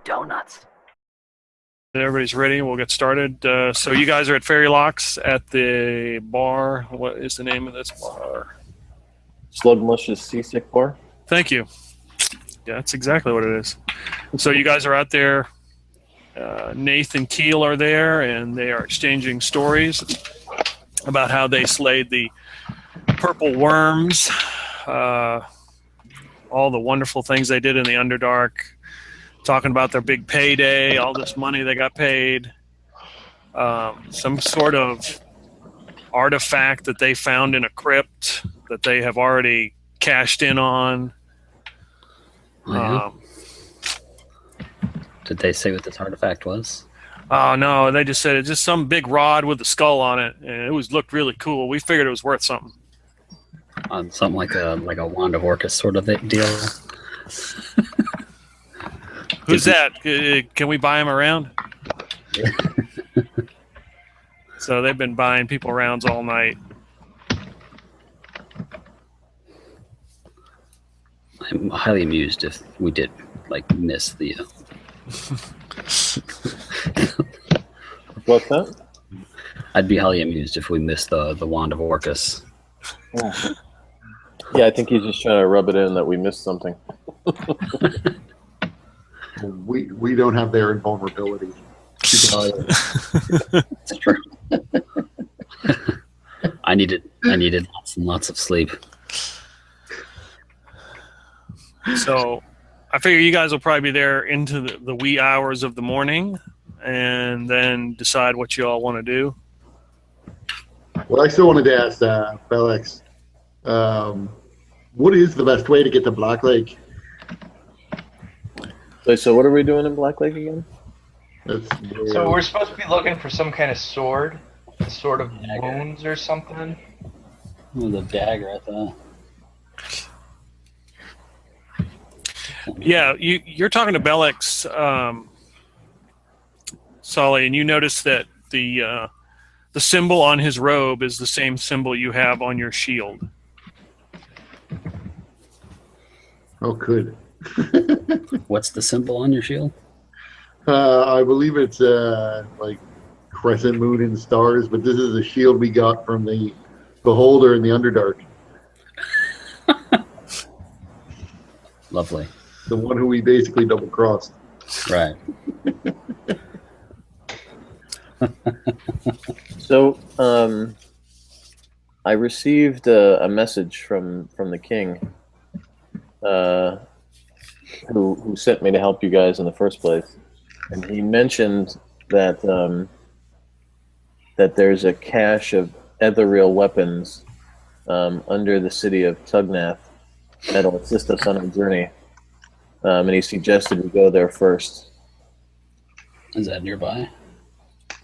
donuts. Everybody's ready. We'll get started. So you guys are at Fairy Locks at the bar. What is the name of this bar? Slugmush's Seasick Bar. Thank you. Yeah, that's exactly what it is. So you guys are out there. Nathan Keel are there, and they are exchanging stories about how they slayed the purple worms, all the wonderful things they did in the Underdark, talking about their big payday, all this money they got paid, some sort of artifact that they found in a crypt that they have already cashed in on. Did they say what this artifact was? Oh no, they just said it's just some big rod with a skull on it, and it looked really cool. We figured it was worth something. Something like a Wand of Orcus sort of deal. Who's that? Can we buy him around? So they've been buying people rounds all night. I'm highly amused if we did miss the. What's that? I'd be highly amused if we missed the Wand of Orcus. Yeah, I think he's just trying to rub it in that we missed something. We don't have their invulnerability. It's true. I needed lots and lots of sleep. So I figure you guys will probably be there into the wee hours of the morning and then decide what you all want to do. Well, I still wanted to ask Felix, what is the best way to get to Black Lake? So what are we doing in Black Lake again? So we're supposed to be looking for some kind of sword, a sword of wounds or something. Ooh, the dagger, I thought. Yeah, you're talking to Bellex, Sully, and you notice that the symbol on his robe is the same symbol you have on your shield. Oh, good. What's the symbol on your shield? I believe it's like crescent moon and stars, but this is a shield we got from the Beholder in the Underdark. Lovely. The one who we basically double-crossed. Right. So, I received a message from the king, who sent me to help you guys in the first place, and he mentioned that that there's a cache of ethereal weapons under the city of Tugnath that'll assist us on our journey, and he suggested we go there first. Is that nearby?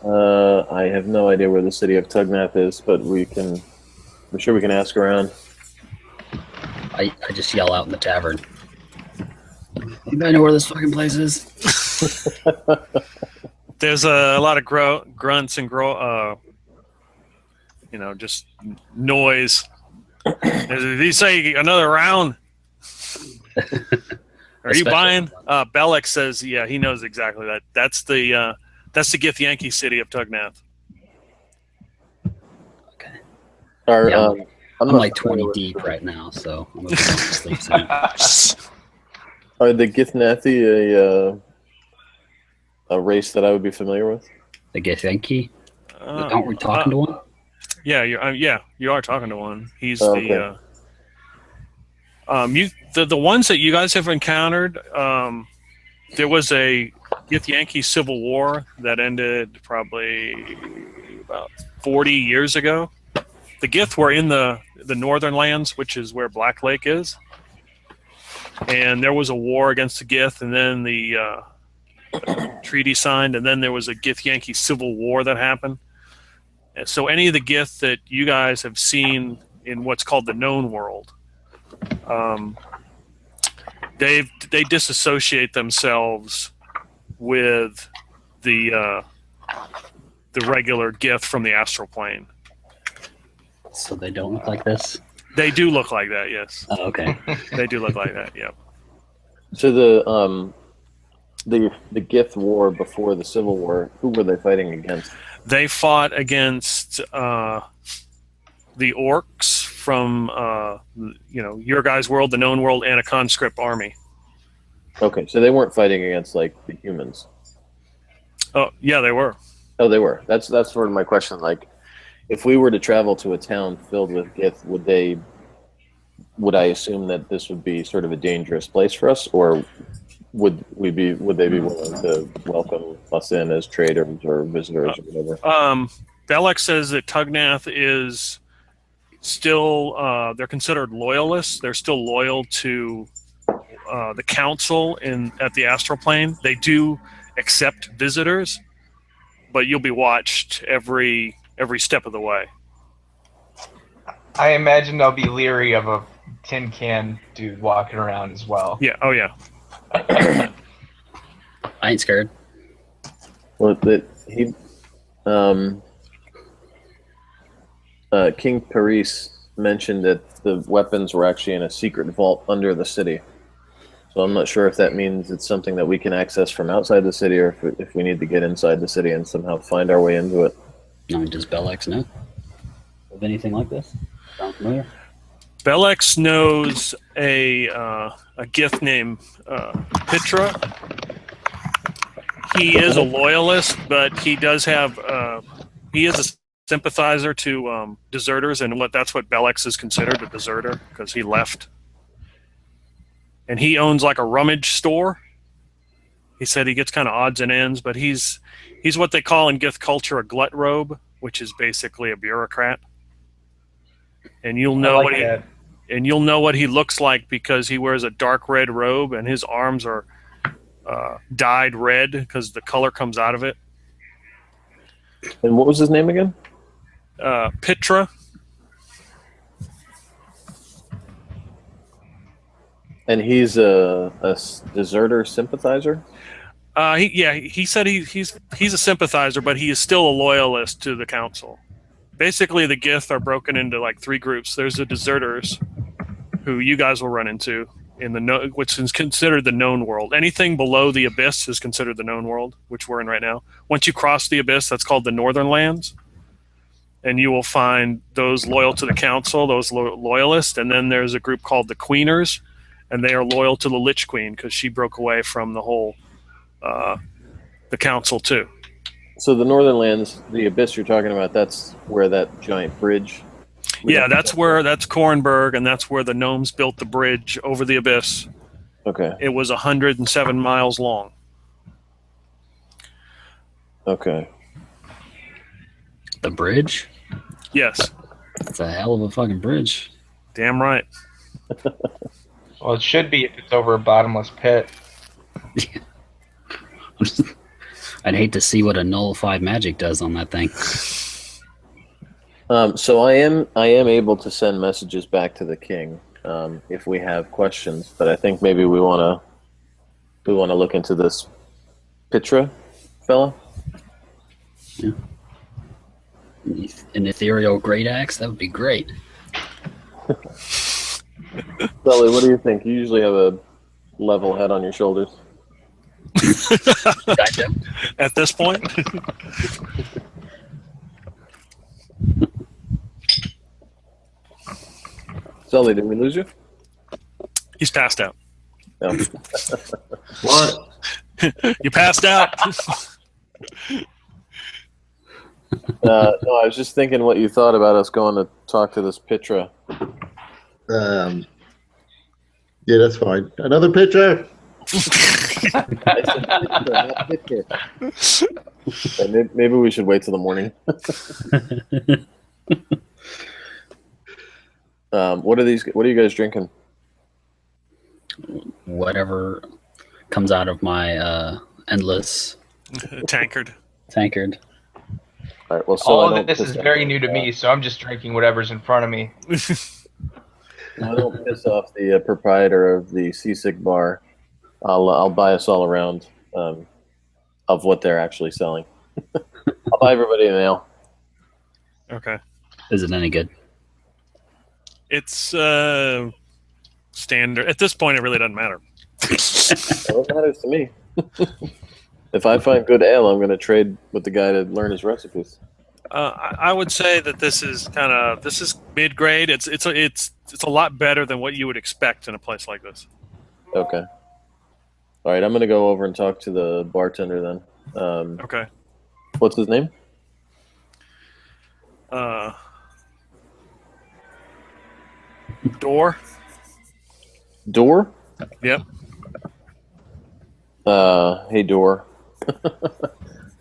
I have no idea where the city of Tugnath is, but I'm sure we can ask around. I just yell out in the tavern. Anybody know where this fucking place is? There's a lot of grunts and just noise. Did he say another round? Are you buying? Bellex says, yeah, he knows exactly that. That's the Githyanki city of Tugnath. Okay. I'm like 20 deep right now, so I'm going to sleep soon. Are the Githnathi a race that I would be familiar with? The Githyanki? Aren't we talking to one? Yeah, you are talking to one. He's okay. the ones that you guys have encountered. There was a Githyanki civil war that ended probably about 40 years ago. The Gith were in the northern lands, which is where Black Lake is, and there was a war against the Gith, and then the treaty signed, and then there was a Githyanki civil war that happened. And so any of the Gith that you guys have seen in what's called the known world, they disassociate themselves with the regular Gith from the astral plane. So they don't look like this? They do look like that, yes. Oh, okay. They do look like that, yeah. So the Gith War before the Civil War, who were they fighting against? They fought against the orcs from your guys' world, the known world, and a conscript army. Okay, so they weren't fighting against like the humans. Oh yeah, they were. Oh, they were. That's sort of my question. Like, if we were to travel to a town filled with Gith, would I assume that this would be sort of a dangerous place for us, or would they be willing to welcome us in as traders or visitors or whatever? Bellex says that Tugnath is still they're considered loyalists. They're still loyal to the council at the astral plane. They do accept visitors, but you'll be watched every step of the way. I imagine they'll be leery of a tin can dude walking around as well. Yeah. Oh yeah. I ain't scared. Well, King Paris mentioned that the weapons were actually in a secret vault under the city. So I'm not sure if that means it's something that we can access from outside the city, or if we need to get inside the city and somehow find our way into it. I mean, does Bellex know of anything like this? Sound familiar? Bellex knows a Gith named Pitra. He is a loyalist, but he does have he is a sympathizer to deserters, and that's what Bellex is considered, a deserter, because he left. And he owns like a rummage store. He said he gets kind of odds and ends, but he's what they call in Gith culture a glut robe, which is basically a bureaucrat. And you'll know what he looks like because he wears a dark red robe and his arms are dyed red because the color comes out of it. And what was his name again? Pitra. And he's a deserter sympathizer? He said he's a sympathizer, but he is still a loyalist to the council. Basically, the Gith are broken into like three groups. There's the deserters, who you guys will run into which is considered the known world. Anything below the abyss is considered the known world, which we're in right now. Once you cross the abyss, that's called the Northern Lands, and you will find those loyal to the council, those loyalists, and then there's a group called the Queeners, and they are loyal to the Lich Queen because she broke away from the whole the council too. So the Northern Lands, the abyss you're talking about, that's where that giant bridge. Yeah, that's Kornberg, and that's where the gnomes built the bridge over the abyss. Okay. It was 107 miles long. Okay. The bridge? Yes. That's a hell of a fucking bridge. Damn right. Well, it should be if it's over a bottomless pit. I'd hate to see what a nullified magic does on that thing. So I am able to send messages back to the king if we have questions, but I think maybe we want to look into this Pitra fella. Yeah. An ethereal great axe, that would be great. Sully, what do you think? You usually have a level head on your shoulders. Gotcha. At this point. Sully, did we lose you? He's passed out. No. What? You passed out. No, I was just thinking what you thought about us going to talk to this Pitra. Yeah, that's fine. Another picture? I said Pitra, not Pitra. And maybe we should wait till the morning. What are you guys drinking? Whatever comes out of my endless Tankard. tankard. All right. Well, so All I of don't this is piss very off- new to me, so I'm just drinking whatever's in front of me. I don't piss off the proprietor of the Seasick Bar. I'll buy us all around of what they're actually selling. I'll buy everybody an ale. Okay. Is it any good? It's standard. At this point, it really doesn't matter. Well, it matters to me. If I find good ale, I'm going to trade with the guy to learn his recipes. I would say that this is mid grade. It's a lot better than what you would expect in a place like this. Okay. All right, I'm going to go over and talk to the bartender then. Okay. What's his name? Door. Door? Yep. Hey, Door.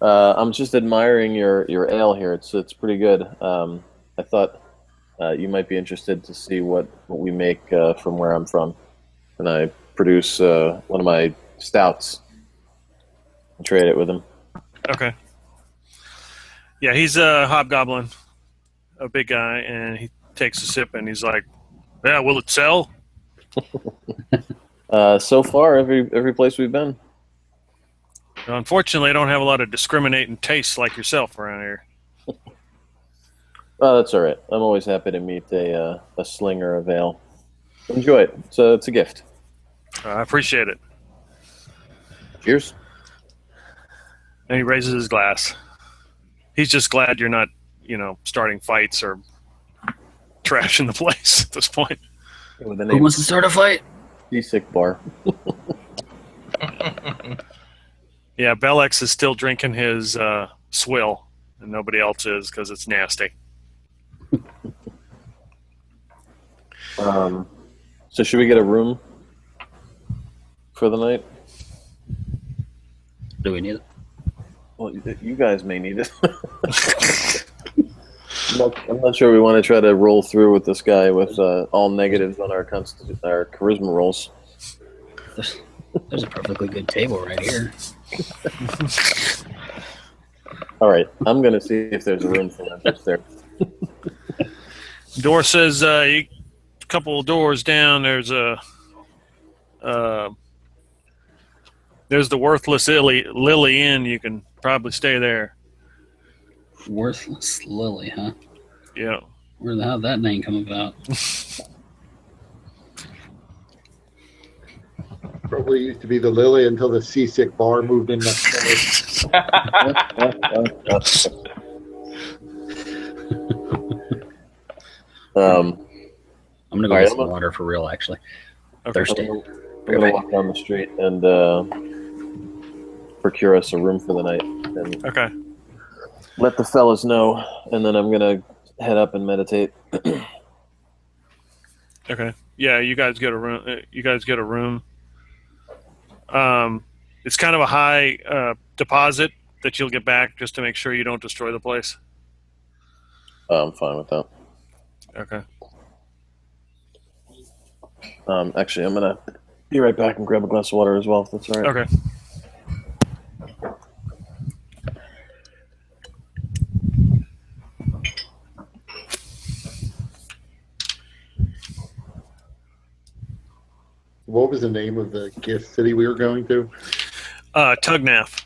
I'm just admiring your ale here. It's pretty good. I thought you might be interested to see what we make from where I'm from. And I produce one of my stouts and trade it with him. Okay. Yeah, he's a hobgoblin, a big guy, and he takes a sip and he's like, "Yeah, will it sell?" So far, every place we've been. Unfortunately, I don't have a lot of discriminating tastes like yourself around here. Oh, that's all right. I'm always happy to meet a slinger of ale. Enjoy it. It's a gift. I appreciate it. Cheers. And he raises his glass. He's just glad you're not, starting fights or trashing the place at this point. With the Who name wants to start a fight? Seasick Bar. Yeah, Bellex is still drinking his swill, and nobody else is because it's nasty. So should we get a room for the night? Do we need it? Well, you guys may need it. I'm not sure we want to try to roll through with this guy with all negatives on our charisma rolls. There's a perfectly good table right here. All right, I'm going to see if there's a room for them upstairs. Door says, a couple of doors down, there's the Worthless Lily Inn. You can probably stay there. Worthless Lily, huh? Yeah. Where the hell did that name come about? Probably used to be the Lily until the Seasick Bar moved in next door. I'm gonna go get some water for real, actually. Okay. Thirsty. I'm going to walk down the street and procure us a room for the night. And Okay. let the fellas know, and then I'm going to head up and meditate. Okay. Yeah, you guys get a room. It's kind of a high deposit that you'll get back just to make sure you don't destroy the place. I'm fine with that. Okay. Actually, I'm going to be right back and grab a glass of water as well, if that's all right. Okay. What was the name of the gift city we were going to? Tugnath.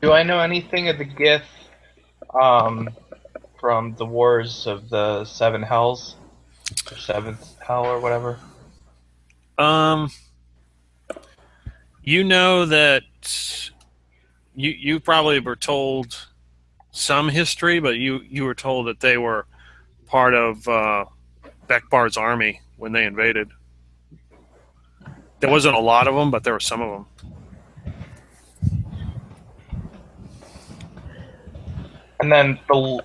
Do I know anything of the Gith from the Wars of the Seven Hells? Or Seventh Hell or whatever? You know that you probably were told some history, but you were told that they were part of Bekbar's army when they invaded. There wasn't a lot of them, but there were some of them. And then the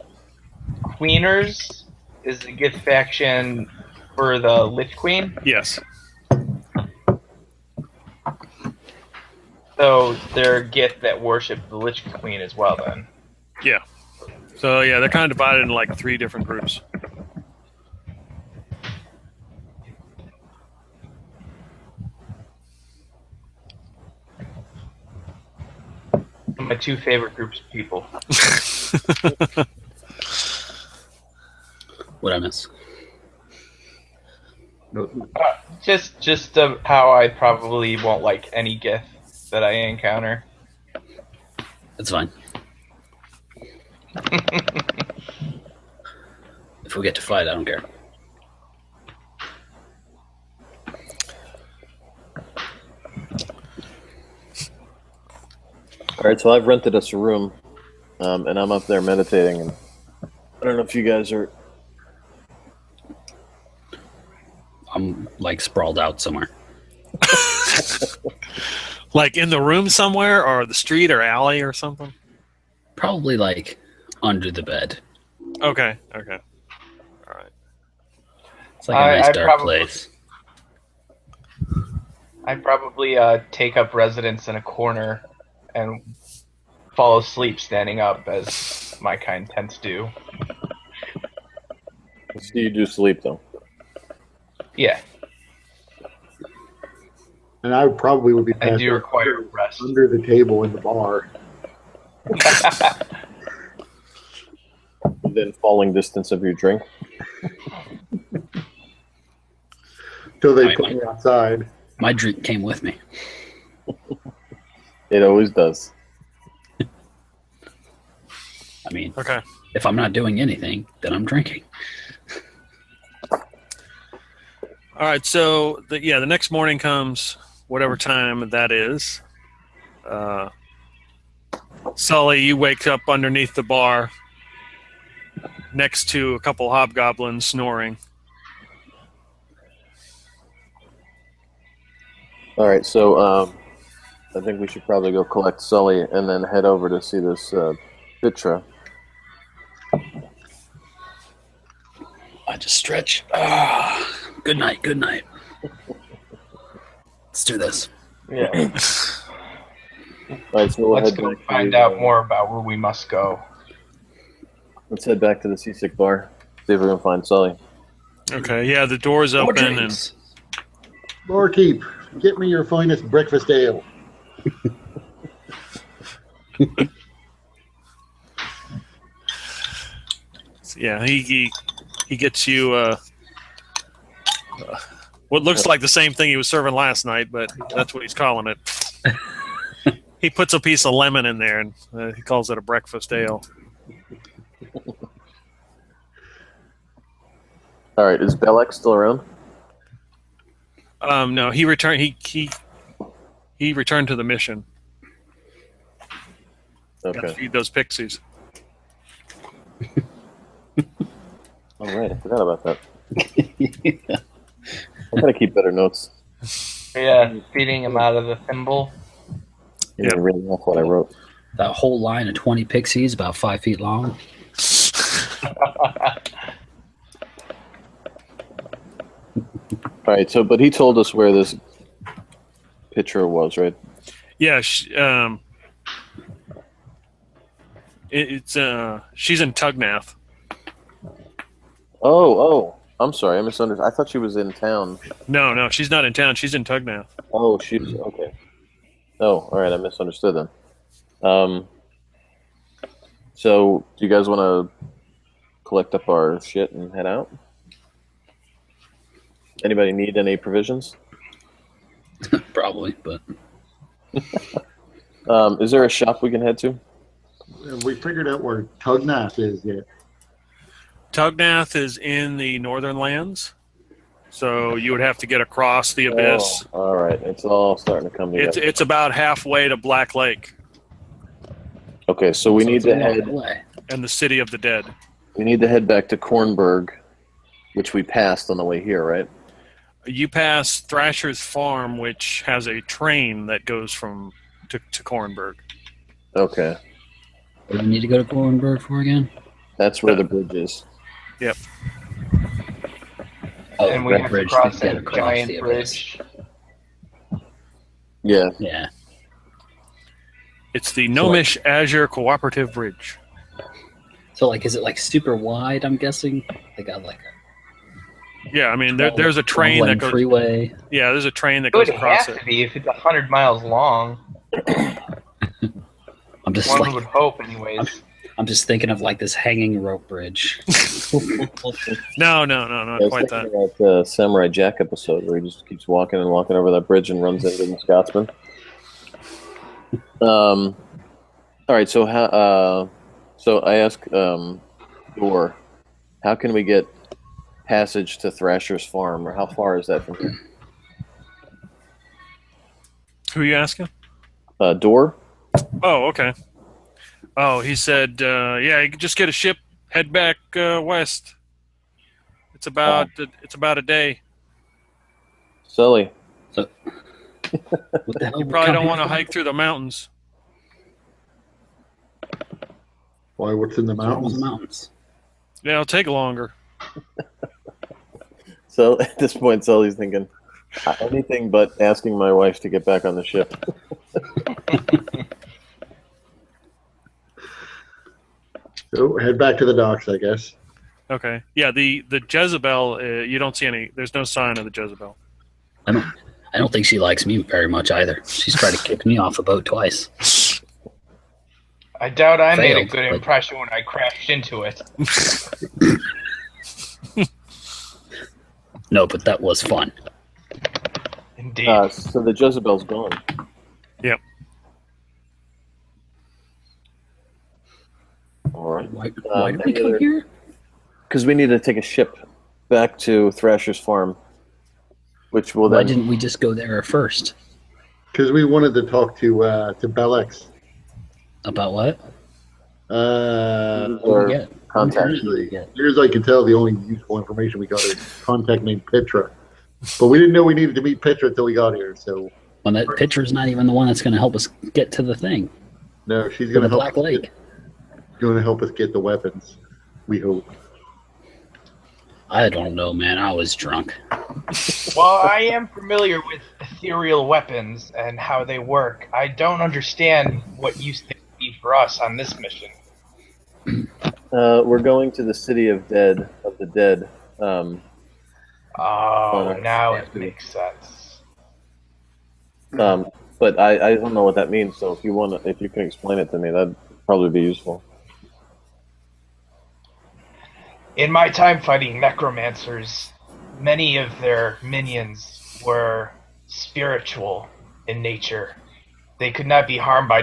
Queeners is the Gith faction for the Lich Queen. Yes. So they're Gith that worship the Lich Queen as well, then. Yeah. So yeah, they're kind of divided into like 3 different groups. My 2 favorite groups of people. What I miss? Just how I probably won't like any Gith that I encounter. That's fine. If we get to fight, I don't care. All right, so I've rented us a room, and I'm up there meditating. And I don't know if you guys are. I'm like sprawled out somewhere. Like in the room somewhere, or the street or alley or something? Probably like under the bed. Okay. Okay. All right. It's like a nice I dark probably- place. I'd probably take up residence in a corner and fall asleep standing up, as my kind tends to do. So you do sleep though. Yeah, And I probably would be I passed do out require rest. under the table in the bar. Within falling distance of your drink. Till they I put me outside. My drink came with me. It always does. I mean, Okay. if I'm not doing anything, then I'm drinking. All right. So the next morning comes, whatever time that is. Sully, you wake up underneath the bar, next to a couple hobgoblins snoring. All right, so I think we should probably go collect Sully and then head over to see this Pitra. I just stretch. Good night. Good night. Let's do this. Yeah. All right, so we'll Let's head go back to find the, out more about where we must go. Let's head back to the Seasick Bar. See if we can find Sully. Okay. Yeah, the door's More open, and drinks. Barkeep, get me your finest breakfast ale. yeah, he gets you what looks like the same thing he was serving last night, but that's what he's calling it. He puts a piece of lemon in there, and he calls it a breakfast ale. All right, is Bellex still around? No, he returned. He returned to the mission. Got to Okay. feed those pixies. All right, I forgot about that. I gotta keep better notes. Yeah, feeding him out of the thimble. Yeah, really off what I wrote. That whole line of 20 pixies, about 5 feet long. All right, so but he told us where this picture was, right? Yeah, it's she's in Tugnath. Oh, I'm sorry, I misunderstood. I thought she was in town. No, she's not in town. She's in Tugnath. Oh, she was okay. Oh, all right, I misunderstood then. So do you guys want to collect up our shit and head out? Anybody need any provisions? Probably, but Is there a shop we can head to? We figured out where Tugnath is yet. Tugnath is in the northern lands, so you would have to get across the abyss. Oh, all right, it's all starting to come together. It's about halfway to Black Lake Okay, so we so need it's to a long head. way. and the City of the Dead. We need to head back to Kornberg, which we passed on the way here, right? You pass Thrasher's Farm, which has a train that goes from to Kornberg. Okay, What do we need to go to Gorenberg for again? that's where the bridge is. Oh, And we Red have Bridge to cross to get that across giant the abyss. bridge. Yeah, Yeah. It's the Gnomish Azure Cooperative Bridge. So, like, is it like super wide? I'm guessing they got like Yeah, I mean a there's a train that 12-lane goes. freeway. Yeah, there's a train that It would goes across have it. to be if it's 100 miles long. I'm just One like, would hope, anyways. I'm just thinking of like this hanging rope bridge. No, not I was quite thinking that. about the Samurai Jack episode where he just keeps walking and walking over that bridge and runs into the Scotsman. All right, so so I asked Door how can we get passage to Thrasher's farm, or how far is that from here? Who are you asking? Door? Oh, okay. Oh, he said, yeah, you can just get a ship, head back west. It's about a day. Sully. So, what the hell? You probably don't want to hike through the mountains. Why? What's in the Mountains. mountains? Mountains. Yeah, it'll take longer. So at this point, Sully's thinking anything but asking my wife to get back on the ship. So head back to the docks, I guess. Okay. Yeah, the Jezebel, you don't see any. There's no sign of the Jezebel. I don't think she likes me very much either. She's tried to kick me off the boat twice. I doubt I made a Failed, good but- impression when I crashed into it. No, but that was fun. Indeed. So the Jezebel's gone. Yep. All right. Why did we come here? Because we need to take a ship back to Thrasher's farm, which will Why then. didn't we just go there first? Because we wanted to talk to Bellex. About what? Uh, What did we get? Contact. What did we get? Near as I can tell, the only useful information we got is contact named Petra. But we didn't know we needed to meet Petra until we got here. So Well, that picture's not even the one that's going to help us get to the thing. no, she's To going the to help. Black Lake. Going to help us get the weapons. We hope. I don't know, man. I was drunk. While I am familiar with ethereal weapons and how they work, I don't understand what use they be for us on this mission. We're going to the city of the dead. Oh, Well, now yeah, it makes sense. But I don't know what that means. So if you can explain it to me, that'd probably be useful. In my time fighting necromancers, many of their minions were spiritual in nature. They could not be harmed by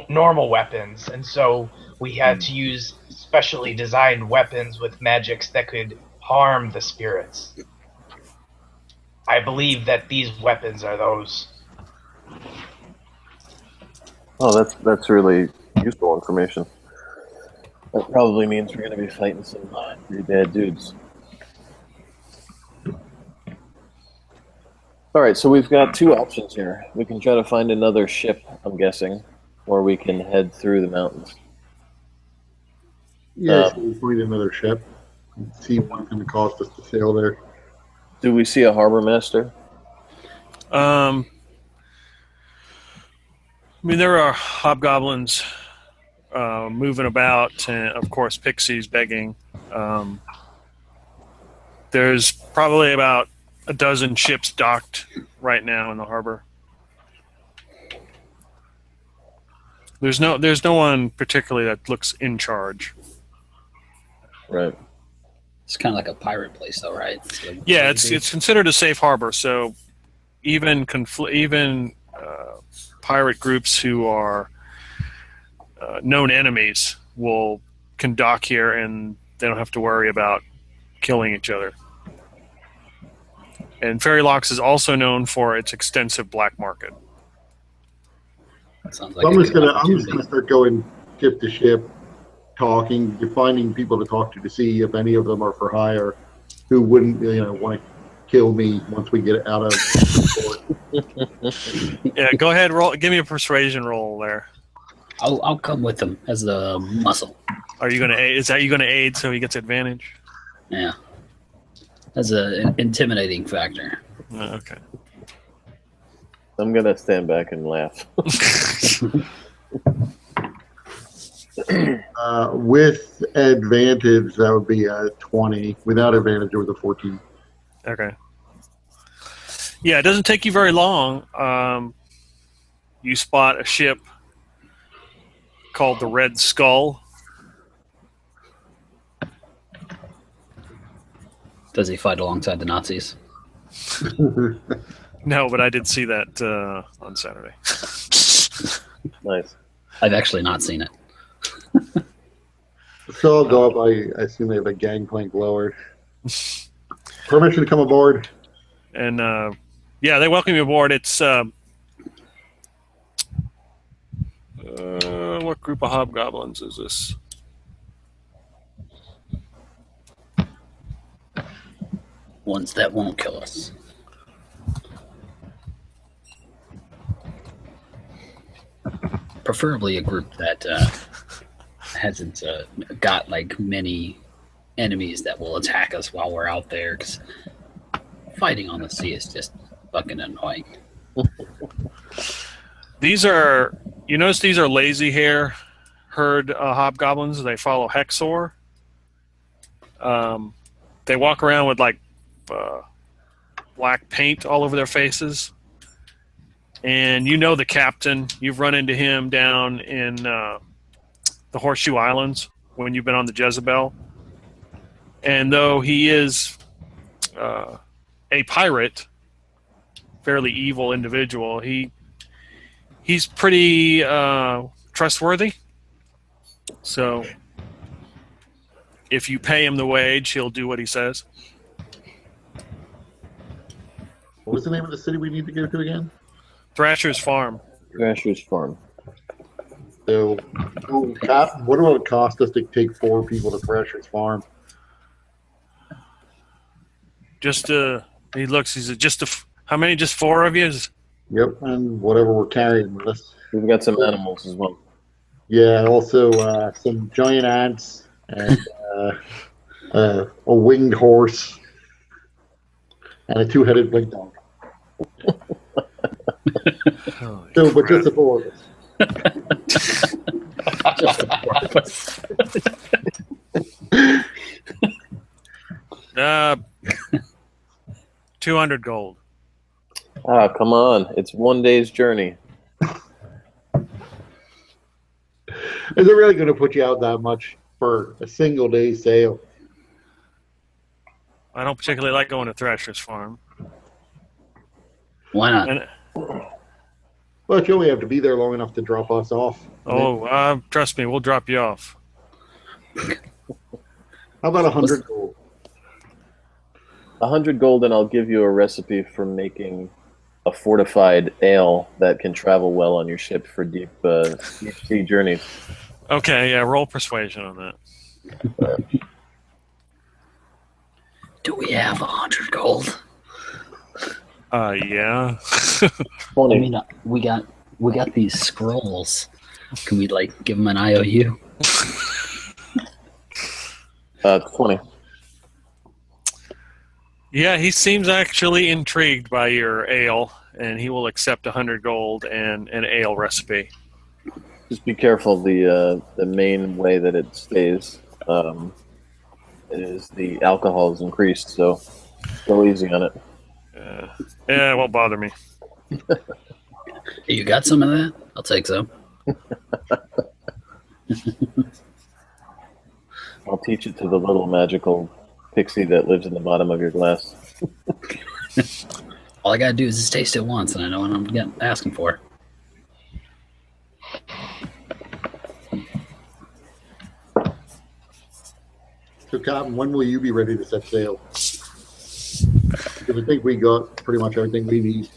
normal weapons, and so we had to use specially designed weapons with magics that could harm the spirits. I believe that these weapons are those. Oh, that's really useful information. That probably means we're going to be fighting some pretty bad dudes. All right, so we've got two options here. We can try to find another ship, I'm guessing, or we can head through the mountains. Yeah, so we'll find another ship. And see what it's going to cost us to sail there. Do we see a harbor master? I mean, there are hobgoblins moving about, and of course, pixies begging. There's probably about a dozen ships docked right now in the harbor. There's no one particularly that looks in charge. Right. It's kind of like a pirate place, though, right? Yeah, it's considered a safe harbor, so even pirate groups who are known enemies can dock here, and they don't have to worry about killing each other. And Fairy Locks is also known for its extensive black market. That sounds like I'm a just good gonna opportunity. start going ship to ship, talking, finding people to talk to see if any of them are for hire, who wouldn't want to kill me once we get out of the port. Yeah, go ahead, give me a persuasion roll there. I'll come with them as the muscle. Are you gonna aid? Is that you gonna aid so he gets advantage? Yeah. As an intimidating factor. Okay. I'm going to stand back and laugh. With advantage, that would be a 20. Without advantage, it was a 14. Okay. Yeah, it doesn't take you very long. You spot a ship called the Red Skull. Does he fight alongside the Nazis? No, but I did see that on Saturday. Nice. I've actually not seen it. So I'll go up. I assume they have a gangplank lowered. Permission to come aboard. And yeah, they welcome you aboard. It's what group of hobgoblins is this? Ones that won't kill us. Preferably a group that hasn't got like many enemies that will attack us while we're out there. Because fighting on the sea is just fucking annoying. These are, you notice these are lazy hair herd hobgoblins. They follow Hexor. They walk around with like black paint all over their faces. And you know the captain. You've run into him down in the Horseshoe Islands when you've been on the Jezebel. And though he is a pirate, fairly evil individual, he's pretty trustworthy. So if you pay him the wage, he'll do what he says. What was the name of the city we need to go to again? Thrasher's Farm. Thrasher's Farm. So, Cap, what will it cost us to take 4 people to Thrasher's Farm? Just he looks. He said, how many? Just 4 of you? Yep, and whatever we're carrying with us. We've got some animals as well. Yeah, also some giant ants and a winged horse and a 2-headed blink dog. So, but just the 4 of us. Just the 4 of us. 200 gold. Ah, come on. It's one day's journey. Is it really going to put you out that much for a single day sail? I don't particularly like going to Thrasher's Farm. Why not? And, Well, you only have to be there long enough to drop us off. trust me, we'll drop you off. How about 100 gold? 100 gold, and I'll give you a recipe for making a fortified ale that can travel well on your ship for deep sea journeys. Okay, yeah, roll persuasion on that. Do we have 100 gold? Yeah. 20. I mean, we got these scrolls. Can we like give them an IOU? 20. Yeah, he seems actually intrigued by your ale, and he will accept 100 gold and an ale recipe. Just be careful. The main way that it stays is the alcohol is increased, so go easy on it. Yeah, it won't bother me. You got some of that? I'll take some. I'll teach it to the little magical pixie that lives in the bottom of your glass. All I gotta do is just taste it once, and I know what I'm asking for. So, Captain, when will you be ready to set sail? Because I think we got pretty much everything we need.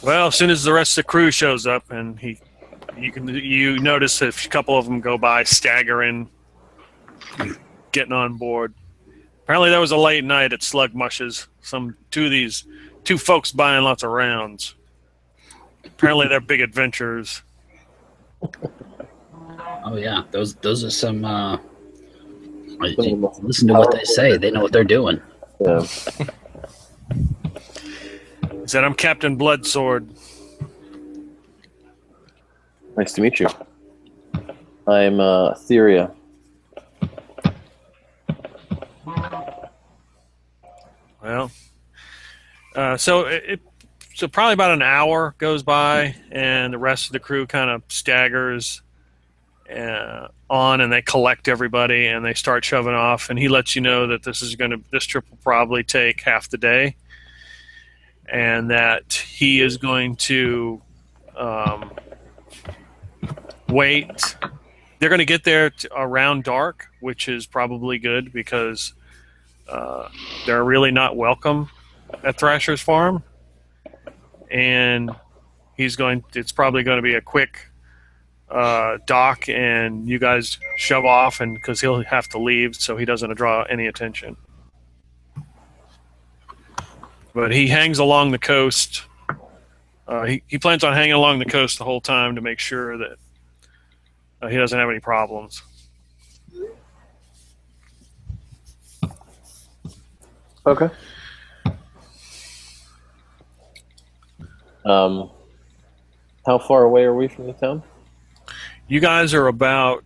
Well, as soon as the rest of the crew shows up, and you notice a couple of them go by, staggering, getting on board. Apparently, that was a late night at Slugmush's. Two folks buying lots of rounds. Apparently, they're big adventurers. Oh yeah, those are some. Listen to what they say. They know what they're doing. Yeah. He said, "I'm Captain Bloodsword." Nice to meet you. I'm Theria. Well, so probably about an hour goes by, and the rest of the crew kind of staggers on, and they collect everybody, and they start shoving off. And he lets you know that this trip will probably take half the day, and that he is going to wait they're going to get there around dark, which is probably good because they're really not welcome at Thrasher's farm, and it's probably going to be a quick dock, and you guys shove off, and because he'll have to leave, so he doesn't draw any attention. But he hangs along the coast. He plans on hanging along the coast the whole time to make sure that he doesn't have any problems. Okay. How far away are we from the town? You guys are about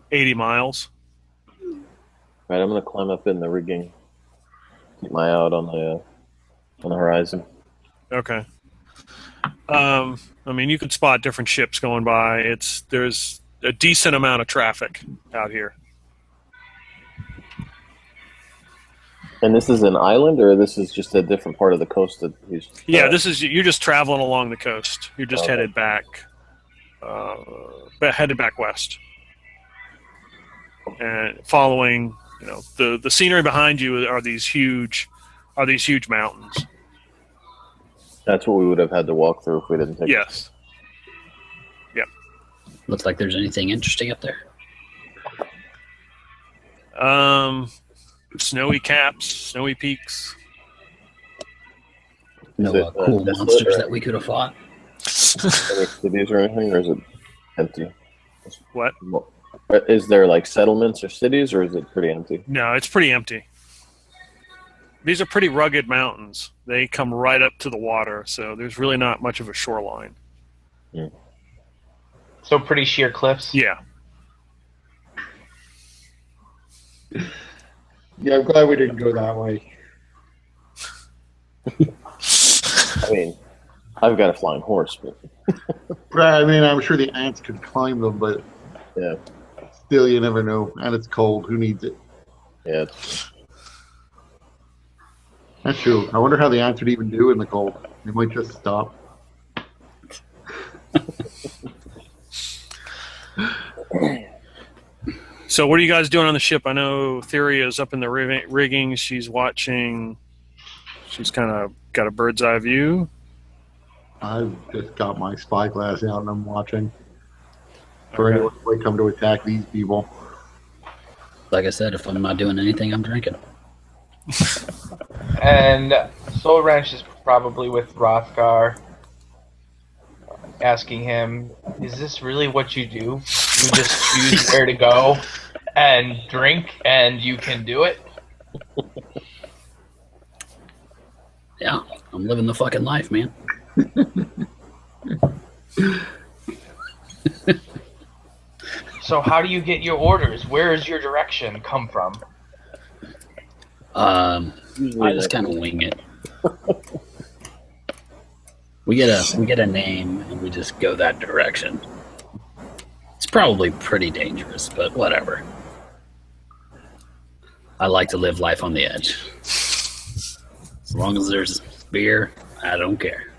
80 miles. Right, I'm going to climb up in the rigging. Keep my eye out on the horizon. Okay. I mean, you could spot different ships going by. There's a decent amount of traffic out here. And this is an island, or this is just a different part of the coast that he's... Yeah, you're just traveling along the coast. You're just headed back west, and following. The scenery behind you are these huge mountains. That's what we would have had to walk through if we didn't take. Yes. Yep. Looks like there's anything interesting up there. Snowy caps, snowy peaks. No Is it, cool desolate monsters or- that we could have fought. Any cities or anything, or is it empty? What? Is there like settlements or cities, or is it pretty empty? No, it's pretty empty. These are pretty rugged mountains. They come right up to the water, so there's really not much of a shoreline. So pretty sheer cliffs. Yeah. Yeah, I'm glad we didn't go that way. I mean, I've got a flying horse, but But I mean, I'm sure the ants could climb them, but yeah, still, you never know. And it's cold. Who needs it? yeah. That's true. I wonder how the ants would even do in the cold. They might just stop. So what are you guys doing on the ship? I know Theria's up in the rigging. She's watching. She's kind of got a bird's eye view. I've just got my spyglass out and I'm watching for Okay. anyone who might come to attack these people. Like I said, if I'm not doing anything, I'm drinking. And Soul Wrench is probably with Rothgar, asking him, "Is this really what you do? You just choose where to go and drink, and you can do it?" Yeah, I'm living the fucking life, man. So how do you get your orders? Where does your direction come from? I Usually just that- kind of wing it. We get a name and we just go that direction. It's probably pretty dangerous, but whatever. I like to live life on the edge. As long as there's beer, I don't care.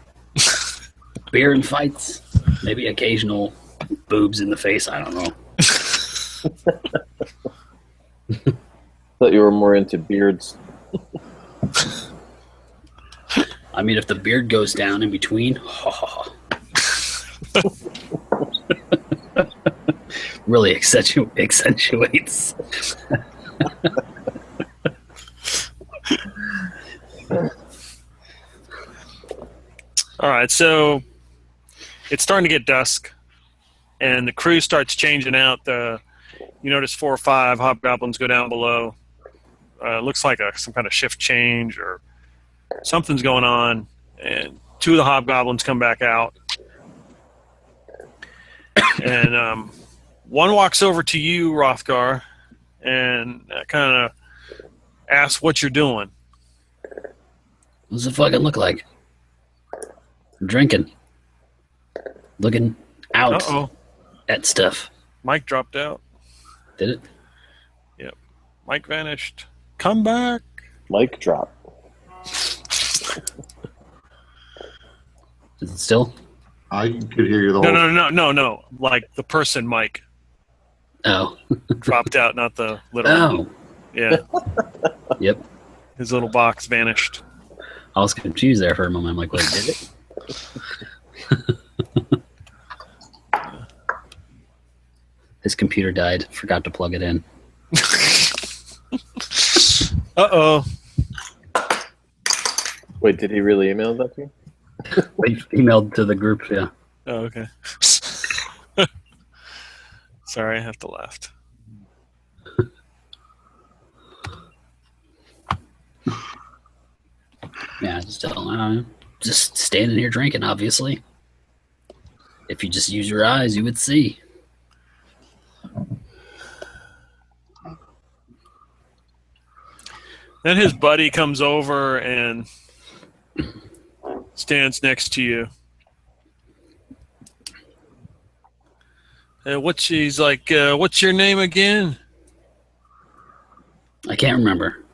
Beer and fights, maybe occasional boobs in the face, I don't know. thought you were more into beards. I mean, if the beard goes down in between, really accentuates. All right, so it's starting to get dusk, and the crew starts changing out. You notice 4 or 5 hobgoblins go down below. Looks like some kind of shift change or something's going on, and 2 of the hobgoblins come back out, and one walks over to you, Rothgar, and kind of asks what you're doing. What does it fucking look like? I'm drinking. Looking out Uh-oh. at stuff. Mike dropped out. Did it? Yep. Mike vanished. Come back. Mic drop. Is it still? I could hear you the whole No. Like the person, Mike. Oh. Dropped out, not the literal. Oh. Yeah. Yep. His little box vanished. I was confused there for a moment. I'm like, wait, did it? His computer died. Forgot to plug it in. Uh-oh. Wait, did he really email that to you? We emailed to the group, yeah. Oh, okay. Sorry, I have to laugh. Yeah, I just don't know. Just standing here drinking, obviously. If you just use your eyes, you would see. Then his buddy comes over and stands next to you. He's like, what's your name again? I can't remember.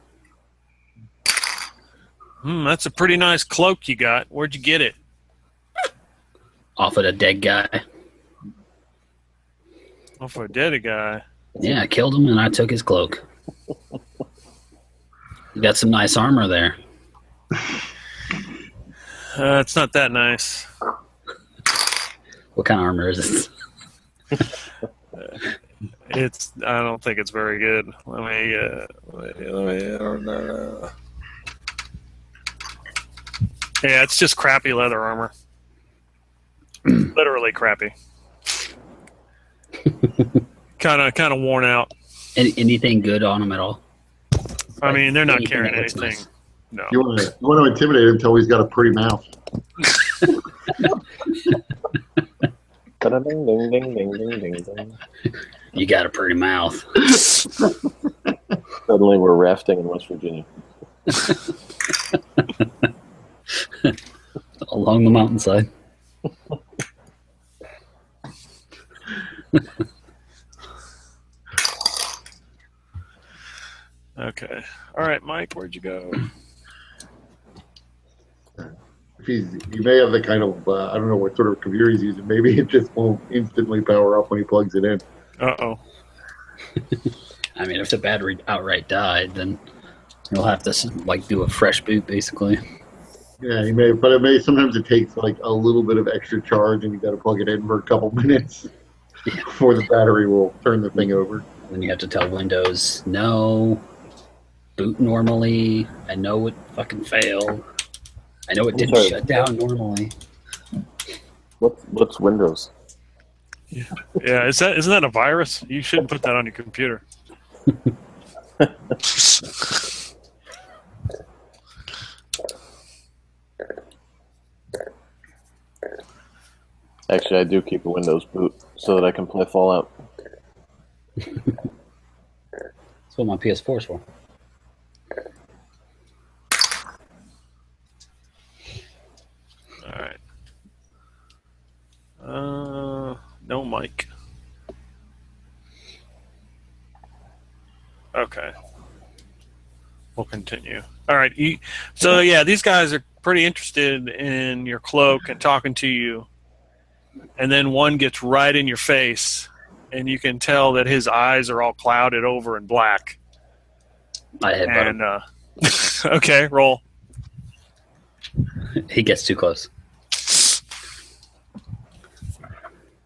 That's a pretty nice cloak you got. Where'd you get it? Off of a dead guy. Oh, for a dead guy. Yeah, I killed him and I took his cloak. You got some nice armor there. It's not that nice. What kind of armor is it? I don't think it's very good. Let me yeah, it's just crappy leather armor. Literally crappy. Kind of worn out. Anything good on them at all? I mean, they're not Anything carrying that looks anything. nice. No. You want to intimidate him until he's got a pretty mouth. Ding, ding, ding, ding, ding, ding, ding. You got a pretty mouth. Suddenly we're rafting in West Virginia. Along the mountainside. Okay. All right, Mike, where'd you go? He may have the kind of, I don't know what sort of computer he's using. Maybe it just won't instantly power up when he plugs it in. Uh-oh. I mean, if the battery outright died, then you'll have to like do a fresh boot, basically. Yeah, he may, but sometimes it takes like a little bit of extra charge and you got to plug it in for a couple minutes before the battery will turn the thing over. Then you have to tell Windows, no, boot normally. I know it fucking failed. I know it didn't shut down normally. What's Windows? Yeah, isn't that a virus? You shouldn't put that on your computer. Actually, I do keep a Windows boot so that I can play Fallout. That's what my PS4 is for. All right. No mic. Okay. We'll continue. All right. So yeah, these guys are pretty interested in your cloak and talking to you. And then one gets right in your face, and you can tell that his eyes are all clouded over and black. I headbutt him. And okay, roll. He gets too close.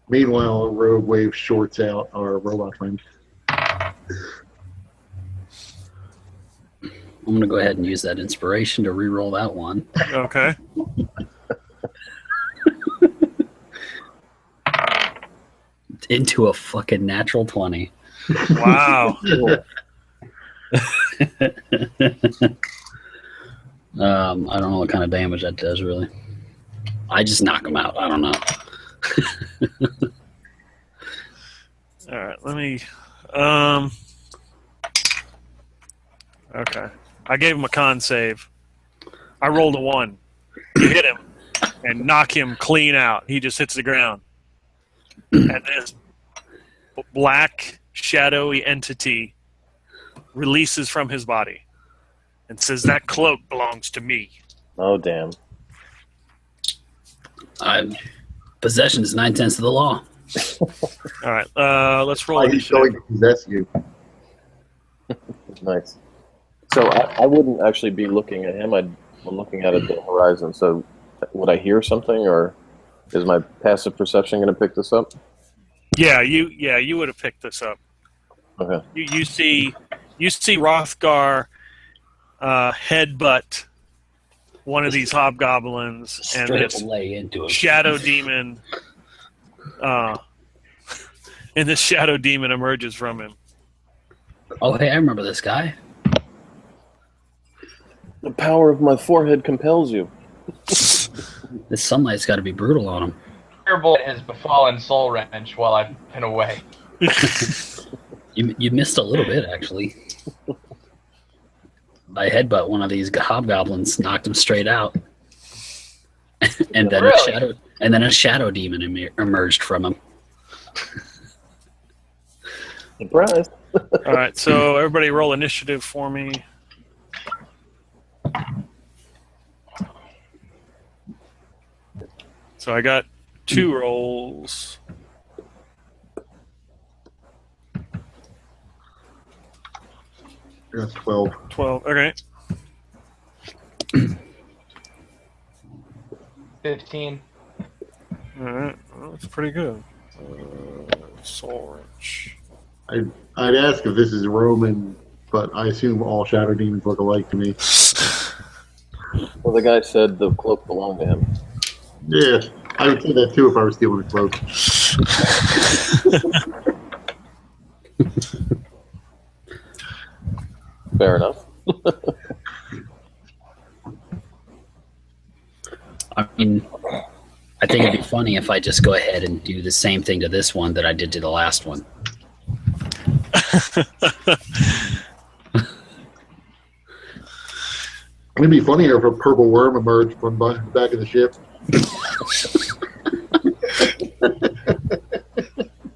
Meanwhile, Rogue Wave shorts out our robot friend. I'm going to go ahead and use that inspiration to re-roll that one. Okay. Into a fucking natural 20. Wow. I don't know what kind of damage that does, really. I just knock him out. I don't know. All right, let me. Okay, I gave him a con save. I rolled a 1. You hit him and knock him clean out. He just hits the ground, and this black shadowy entity releases from his body and says, "That cloak belongs to me." Oh, damn. Possession is 9/10 of the law. All right. Let's roll Why he's going initiative. to possess you. Nice. So I wouldn't actually be looking at him. I'm looking at the horizon. So would I hear something, or is my passive perception going to pick this up? Yeah, you would have picked this up. Okay. You see Rothgar headbutt one of these hobgoblins, and Straight up this lay into him. shadow demon. And this shadow demon emerges from him. Oh, hey, I remember this guy. The power of my forehead compels you. This sunlight's got to be brutal on him. Terrible has befallen Soul Wrench while I've been away. You missed a little bit, actually. I headbutt one of these hobgoblins, knocked him straight out, and then Really? a shadow demon emerged from him. Surprise. All right, so everybody roll initiative for me. So I got 2 rolls. That's 12. 12. Okay. 15. All right. Well, that's pretty good. Soul Wrench. I'd ask if this is Roman, but I assume all shadow demons look alike to me. Well, the guy said the cloak belonged to him. Yeah, I would say that too if I were stealing a cloak. Fair enough. I mean, I think it'd be funny if I just go ahead and do the same thing to this one that I did to the last one. It'd be funnier if a purple worm emerged from the back of the ship.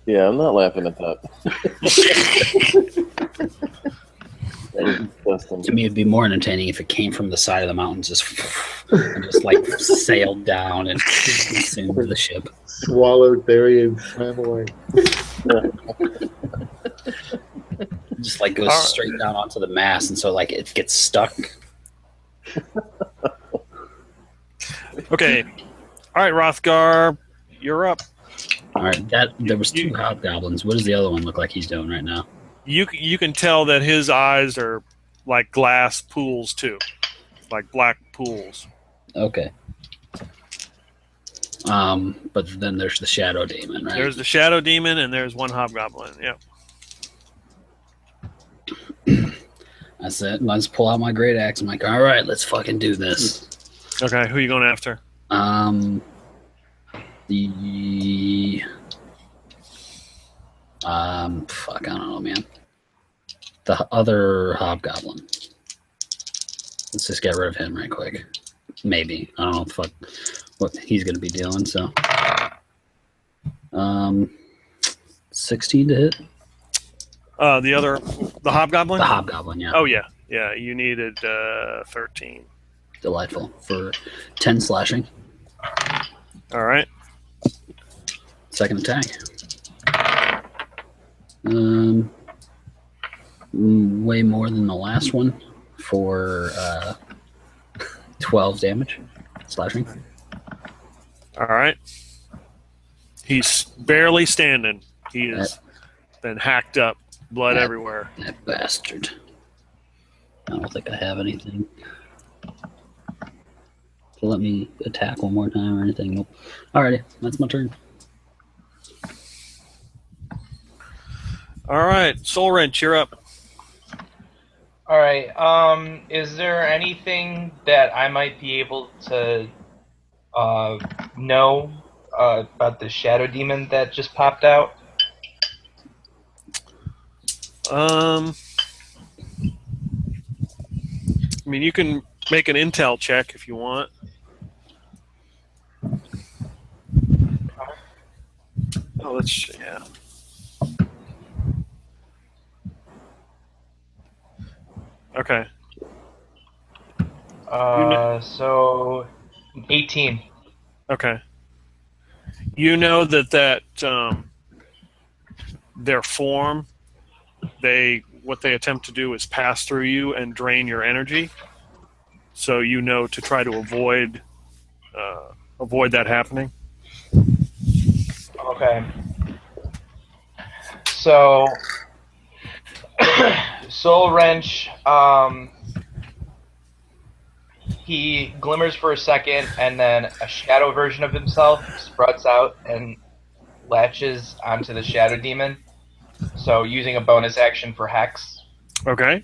Yeah, I'm not laughing at that. That was disgusting. To me, it'd be more entertaining if it came from the side of the mountain, and just like sailed down and consumed the ship. Swallowed Therian, swam away. Just like goes straight down onto the mast, and so like it gets stuck. Okay. All right, Rothgar, you're up. All right, there was 2 hobgoblins. What does the other one look like he's doing right now? You can tell that his eyes are like glass pools too, like black pools. Okay. But then there's the shadow demon, right? There's the shadow demon, and there's one hobgoblin. Yeah. That's it. Let's pull out my great axe. I'm like, all right, let's fucking do this. Okay. Who are you going after? Fuck, I don't know, man. The other hobgoblin. Let's just get rid of him right quick. Maybe. I don't know what he's gonna be doing, so 16 to hit. The hobgoblin? The hobgoblin, yeah. Oh, yeah. Yeah, you needed 13. Delightful. For 10 slashing. All right. Second attack. Way more than the last one for 12 damage. Slashing. All right. He's barely standing. He has been hacked up. Blood everywhere. That bastard. I don't think I have anything to let me attack one more time or anything. Nope. Alrighty, that's my turn. All right. Soul Wrench, you're up. All right. Is there anything that I might be able to know about the shadow demon that just popped out? I mean, you can make an intel check if you want. Oh, let's yeah. Okay. So 18. Okay. You know that their form, what they attempt to do is pass through you and drain your energy. So you know to try to avoid that happening. Okay. So, Soul Wrench, he glimmers for a second, and then a shadow version of himself sprouts out and latches onto the shadow demon. So, using a bonus action for Hex. Okay.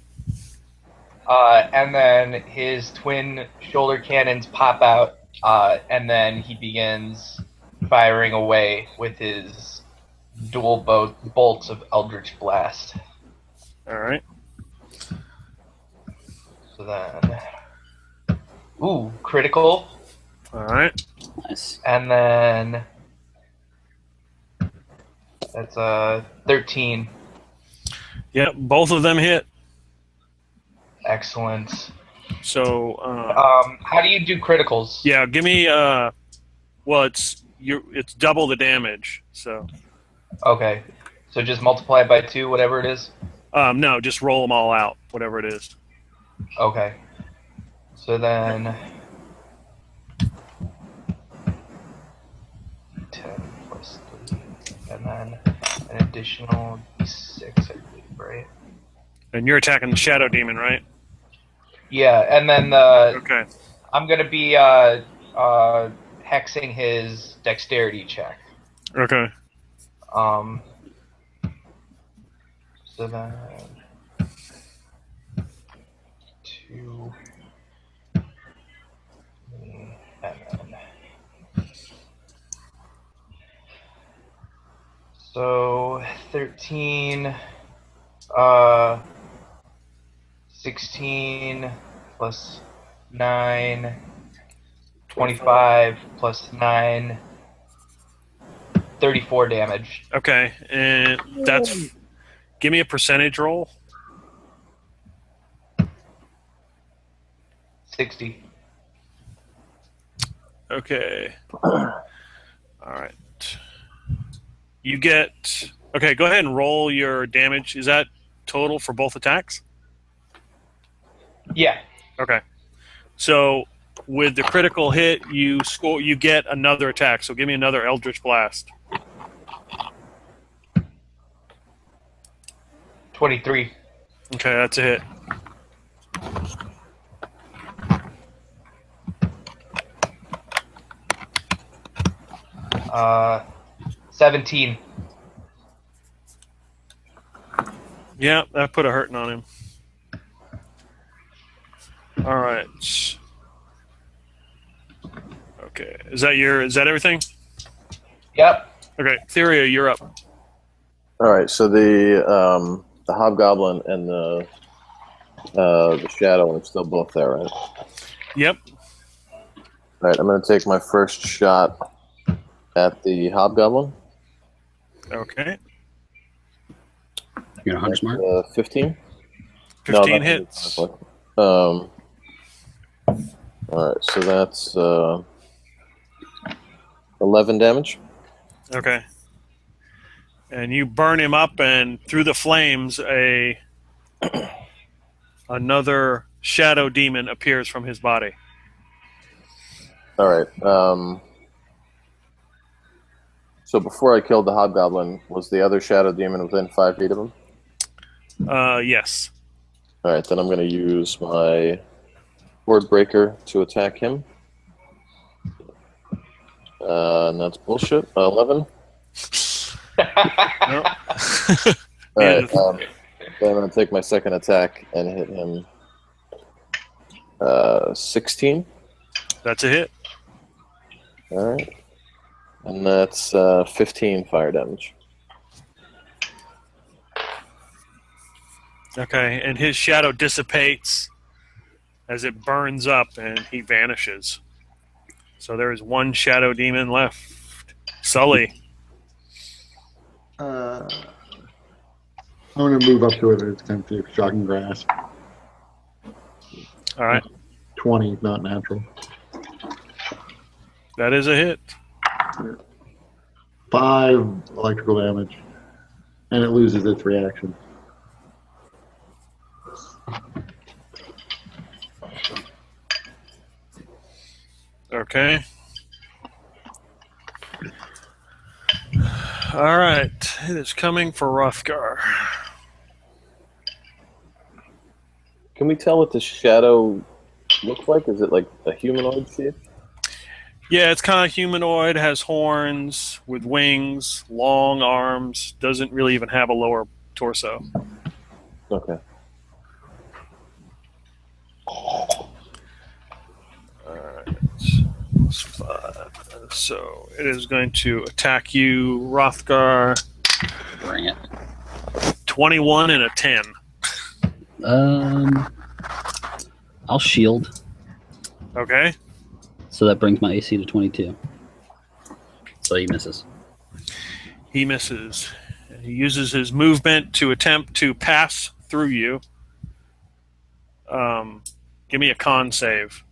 And then his twin shoulder cannons pop out, and then he begins firing away with his dual bolts of Eldritch Blast. All right. So then, ooh, critical, All right. Nice. and then that's a 13. Yep. Both of them hit. Excellent. So How do you do criticals? yeah, give me. Well, it's double the damage. So Okay, so just multiply it by 2, whatever it is. no, just roll them all out, whatever it is. Okay. So then 10 plus 3, and then an additional 6, I believe, right? And you're attacking the shadow demon, right? Yeah, and then Okay. I'm gonna be hexing his dexterity check. Okay. So then 2, and then so 13, 16 plus 9, 25 plus 9, 34 damage. Okay, and that's. Give me a percentage roll. 60. Okay. All right. You get. Okay, go ahead and roll your damage. Is that total for both attacks? Yeah. Okay. So with the critical hit, you get another attack. So give me another Eldritch Blast. 23. Okay, that's a hit. Uh, 17. Yeah, that put a hurting on him. All right. Okay. Is that everything? Yep. Okay, Theria, you're up. All right, so the hobgoblin and the shadow are still both there, right? Yep. All right, I'm going to take my first shot at the hobgoblin. Okay. You're 100 smart. 15. 15 hits. All right, so that's 11 damage. Okay. And you burn him up, and through the flames, another shadow demon appears from his body. All right. So before I killed the hobgoblin, was the other shadow demon within 5 feet of him? Yes. All right, then I'm going to use my Word Breaker to attack him. And that's bullshit. 11. No. All right. Then I'm going to take my second attack and hit him. 16. That's a hit. All right. And that's 15 fire damage. Okay, and his shadow dissipates as it burns up, and he vanishes. So there is one shadow demon left. Sully. I'm going to move up to it. It's going to shocking grasp. All right. 20, not natural. That is a hit. 5 electrical damage, and it loses its reaction. Okay. All right. It is coming for Rothgar. Can we tell what the shadow looks like? Is it like a humanoid shape? Yeah, it's kind of humanoid, has horns with wings, long arms, doesn't really even have a lower torso. Okay. Alright. Plus 5. So it is going to attack you, Rothgar. Bring it. 21 and a 10. I'll shield. Okay. So that brings my AC to 22. So he misses. He misses. He uses his movement to attempt to pass through you. Give me a con save.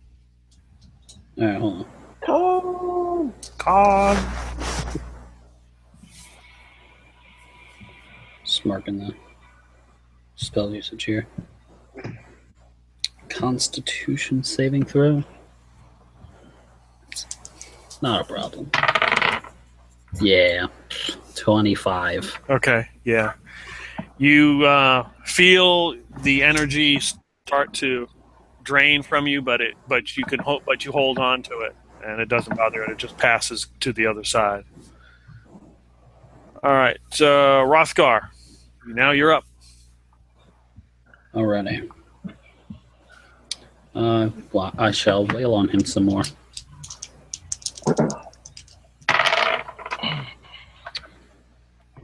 All right, hold on. Con. Just marking the spell usage here. Constitution saving throw. Not a problem. Yeah, 25. Okay, yeah. You feel the energy start to drain from you, but you hold on to it, and it doesn't bother it. It just passes to the other side. All right, Rothgar, now you're up. Alrighty. Well, I shall wail on him some more.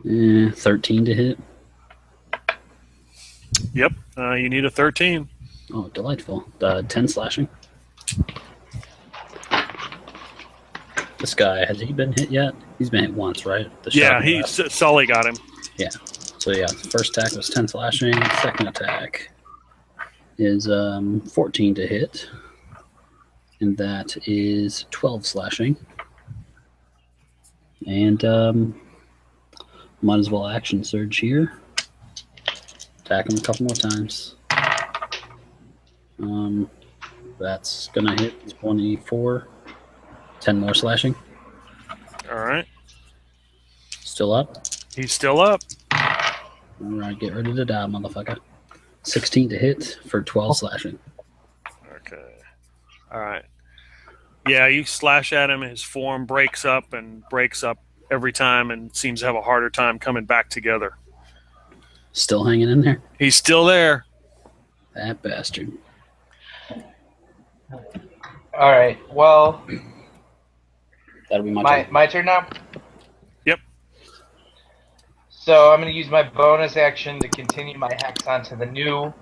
Eh, 13 to hit. Yep, you need a 13. Oh, delightful. 10 slashing. This guy, has he been hit yet? He's been hit once, right? Yeah, Sully got him. Yeah. So yeah, first attack was 10 slashing. Second attack is 14 to hit. And that is 12 slashing. And might as well action surge here. Attack him a couple more times. That's gonna hit 24. 10 more slashing. All right. Still up. He's still up. All right, get ready to die, motherfucker. 16 to hit for 12 slashing. Okay. All right. Yeah, you slash at him. His form breaks up every time and seems to have a harder time coming back together. Still hanging in there? He's still there. That bastard. All right. Well, That'll be my turn. my turn now. Yep. So I'm going to use my bonus action to continue my hex onto the new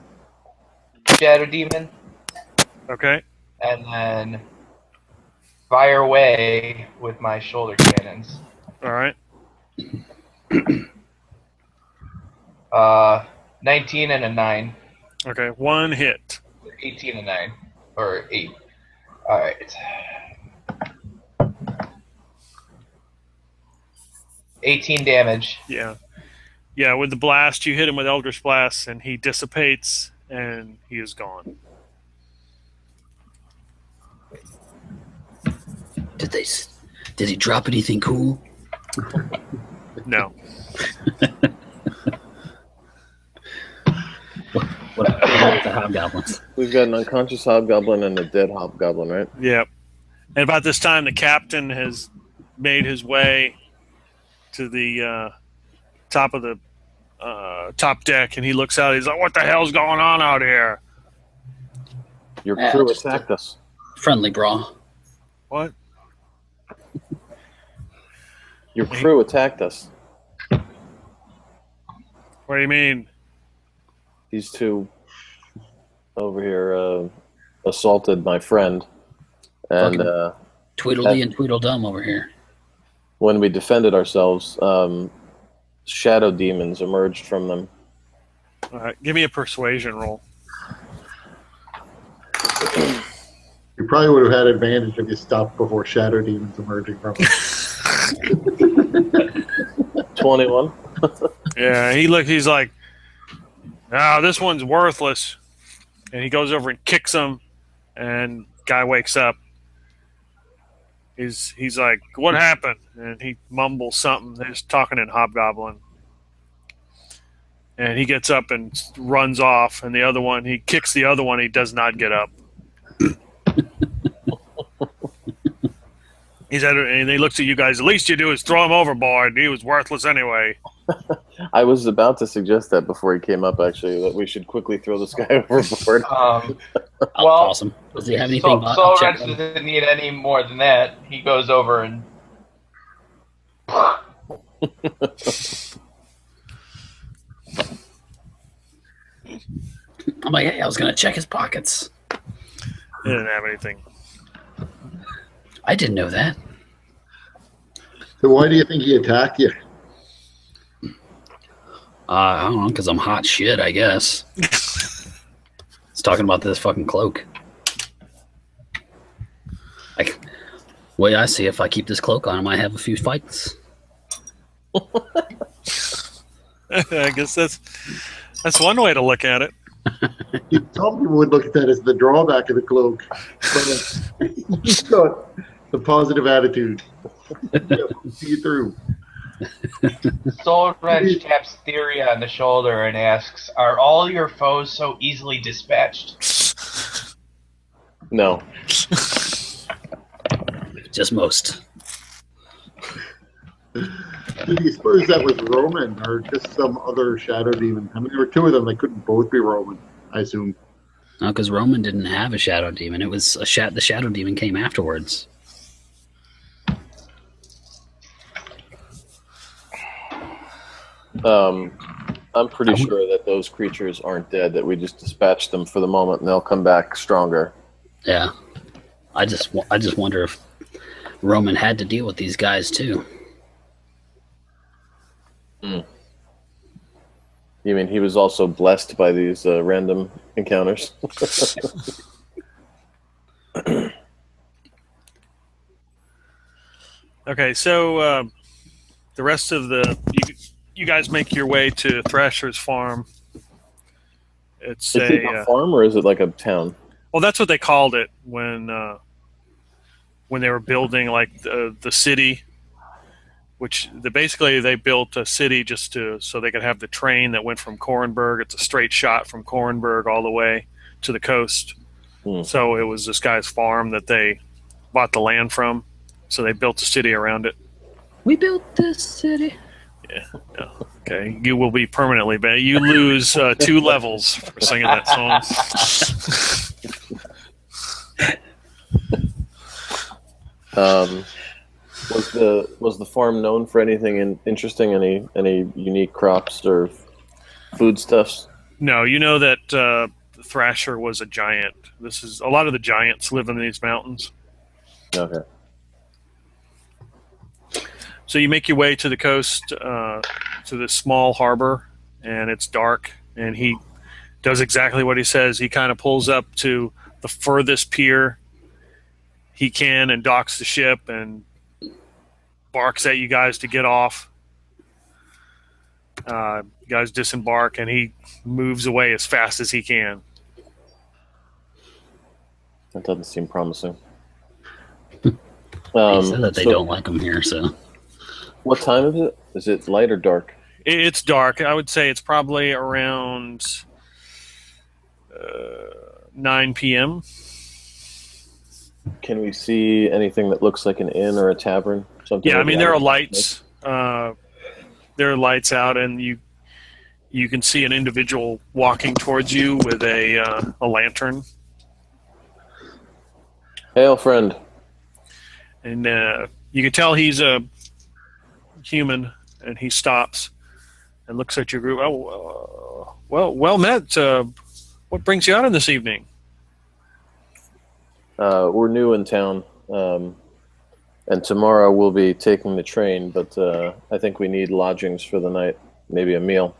Shadow Demon, Okay. and then fire away with my shoulder cannons. All right. 19 and a 9. Okay. One hit. 18 and 9. Or 8. Alright. 18 damage. Yeah. Yeah, with the blast, you hit him with Eldritch Blast, and he dissipates, and he is gone. Did he drop anything cool? No. What about the hobgoblins? We've got an unconscious hobgoblin and a dead hobgoblin, right? Yep. And about this time, the captain has made his way to the top of the top deck, and he looks out. He's like, "What the hell's going on out here?" Your crew just attacked us. Friendly brawl. What? Your crew attacked us. What do you mean? These two over here assaulted my friend, and Tweedledee and Tweedledum over here. when we defended ourselves, shadow demons emerged from them. All right, give me a persuasion roll. You probably would have had advantage if you stopped before shadow demons emerging from it. 21. Yeah, he's like, "Ah, this one's worthless," and he goes over and kicks him, and guy wakes up. He's like, "What happened?" And he mumbles something. They're just talking in Hobgoblin. And he gets up and runs off, and the other one, he kicks the other one. He does not get up. And he looks at you guys. The least you do is throw him overboard. He was worthless anyway. I was about to suggest that before he came up, actually, that we should quickly throw this guy overboard. I'll Well, toss him. Does he have anything? Soul Wrench doesn't need any more than that. He goes over and I'm like, hey, I was gonna check his pockets. He didn't have anything. I didn't know that. So why do you think he attacked you? I don't know, because I'm hot shit, I guess. It's talking about this fucking cloak. Like, way I see, if I keep this cloak on, I might have a few fights. I guess that's one way to look at it. Some people would look at that as the drawback of the cloak. But he's got the positive attitude. See you through. Soul Wrench taps Theory on the shoulder and asks, "Are all your foes so easily dispatched?" No. Just most. Do you suppose that was Roman or just some other shadow demon? I mean, there were two of them. They couldn't both be Roman, I assume. No, because Roman didn't have a shadow demon. It was the shadow demon came afterwards. I'm pretty sure that those creatures aren't dead, that we just dispatched them for the moment and they'll come back stronger. Yeah. I just wonder if Roman had to deal with these guys too. You mean he was also blessed by these random encounters? Okay, so the rest of you guys make your way to Thrasher's farm. It's Is it a farm or is it like a town? well, that's what they called it when they were building like the city. Which basically they built a city just so they could have the train that went from Korenberg. It's a straight shot from Korenberg all the way to the coast. So it was this guy's farm that they bought the land from. So they built a city around it. We built this city. Yeah. Okay. You will be permanently banned. You lose 2 levels for singing that song. Was the farm known for anything interesting? Any unique crops or foodstuffs? No, you know that Thrasher was a giant. A lot of the giants live in these mountains. Okay. So you make your way to the coast, to this small harbor, and it's dark. And he does exactly what he says. He kind of pulls up to the furthest pier he can and docks the ship and barks at you guys to get off. You guys disembark, and he moves away as fast as he can. That doesn't seem promising. They said that they don't like them here, so. What time is it? Is it light or dark? It's dark. I would say it's probably around 9 p.m. Can we see anything that looks like an inn or a tavern? Something? Yeah, I mean, there are lights. There are lights out, and you can see an individual walking towards you with a lantern. Hail, friend. And you can tell he's a human, and he stops and looks at your group. Oh, well met. What brings you out on this evening? We're new in town, and tomorrow we'll be taking the train, but I think we need lodgings for the night, maybe a meal.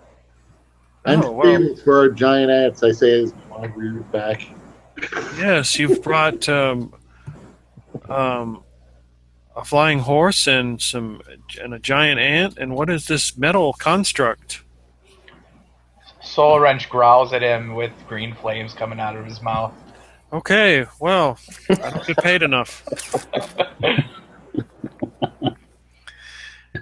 And wow. stables for our giant ants, I say, as my rear back. Yes, you've brought a flying horse and a giant ant. And what is this metal construct? Soul Wrench growls at him with green flames coming out of his mouth. Okay, well, I don't get paid enough.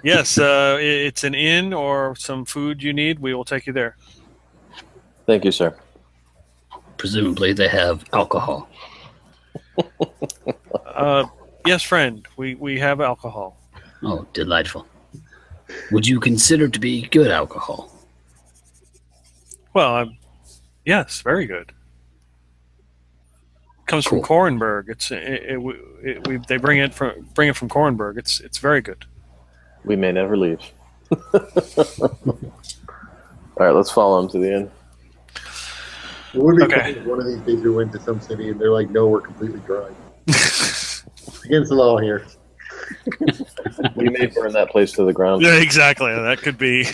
Yes, it's an inn or some food you need. We will take you there. Thank you, sir. Presumably they have alcohol. Yes, friend. We have alcohol. Oh, delightful. Would you consider to be good alcohol? Well, yes, very good. Comes from Cool. Korenberg. They bring it from Korenberg. It's very good. We may never leave. All right, let's follow him to the inn. It would be Okay. cool if one of these days we went to some city and they're like, no, we're completely dry. Against the law here. We may burn that place to the ground. Yeah, exactly. That could be.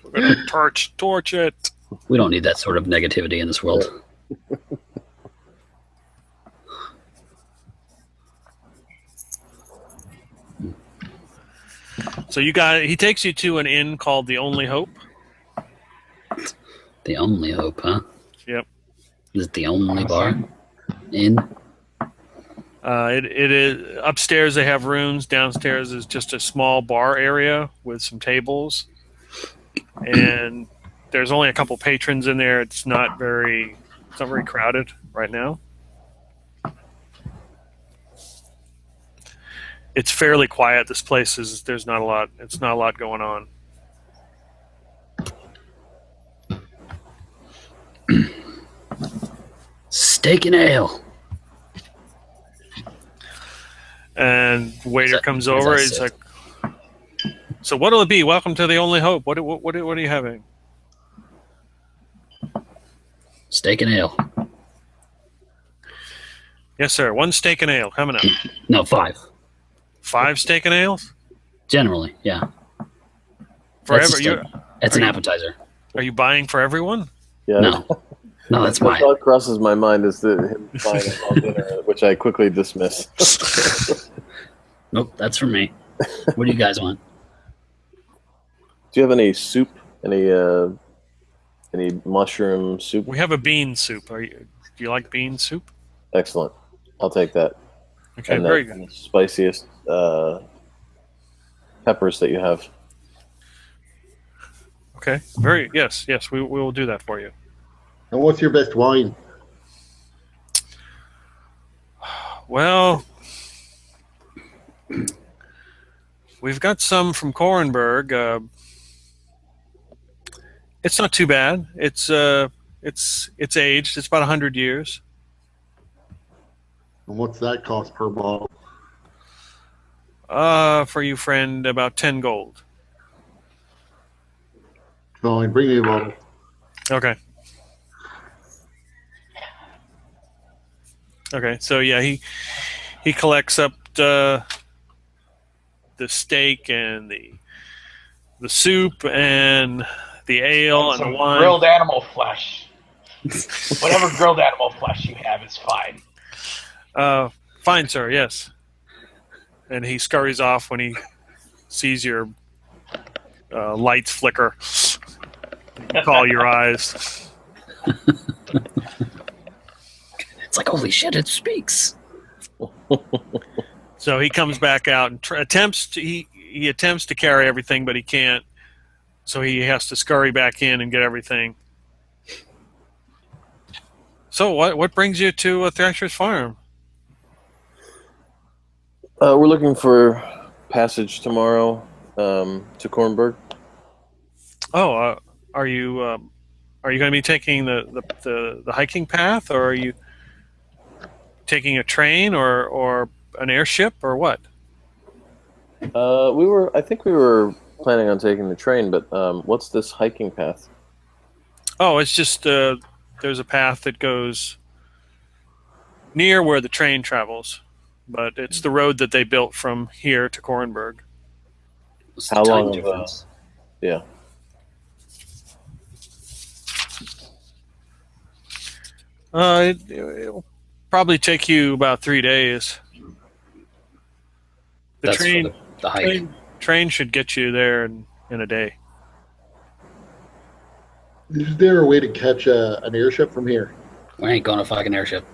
We're gonna torch it. We don't need that sort of negativity in this world. So he takes you to an inn called the Only Hope. The only hope, huh? Yep. Is it the only bar? In? It is upstairs. They have rooms. Downstairs is just a small bar area with some tables, and there's only a couple patrons in there. It's not very crowded right now. It's fairly quiet. This place is. There's not a lot. It's not a lot going on. Steak and ale. And waiter As I- comes as over. I He's said. like, "So what'll it be? Welcome to the Only Hope. What are you having?" Steak and ale. Yes, sir. One steak and ale coming up. No, 5. 5 steak and ales Generally, yeah. forever. That's, You that's an are you- appetizer. are you buying for everyone? Yeah. No. No, that's What mine. thought crosses my mind is that him buying a small dinner, which I quickly dismiss. Nope, that's for me. What do you guys want? Do you have any soup? Any mushroom soup? We have a bean soup. Do you like bean soup? Excellent. I'll take that. Okay, And very the good. spiciest peppers that you have. Okay, yes. We will do that for you. And what's your best wine? Well, we've got some from Korenberg. It's not too bad. It's aged. It's about 100 years. And what's that cost per bottle? For you, friend, about 10 gold. Fine, bring me a bottle. Okay. Okay, so yeah, he collects up the steak and the soup and the ale and the Some wine. grilled animal flesh. Whatever grilled animal flesh you have is fine. Fine, sir. Yes. And he scurries off when he sees your lights flicker. Call your eyes. It's like, holy shit, it speaks. So he comes back out and attempts to carry everything, but he can't. So he has to scurry back in and get everything. So what brings you to Thrasher's Farm? We're looking for passage tomorrow to Kornberg. Oh, are you going to be taking the hiking path, or are you taking a train or an airship or what? I think we were planning on taking the train, but what's this hiking path? Oh, it's just there's a path that goes near where the train travels, but it's the road that they built from here to Korenberg. What's the How time long of difference? Yeah. It'll probably take you about 3 days. The That's train, for the hike. train should get you there in a day. Is there a way to catch an airship from here? We ain't going to fucking airship.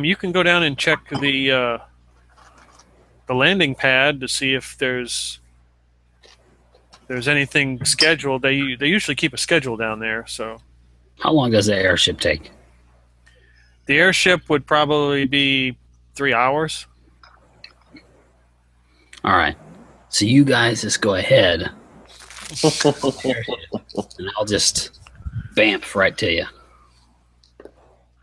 You can go down and check the landing pad to see if there's anything scheduled. They usually keep a schedule down there. So How long does the airship take? the airship would probably be 3 hours. All right. So you guys just go ahead, and I'll just bamf right to you.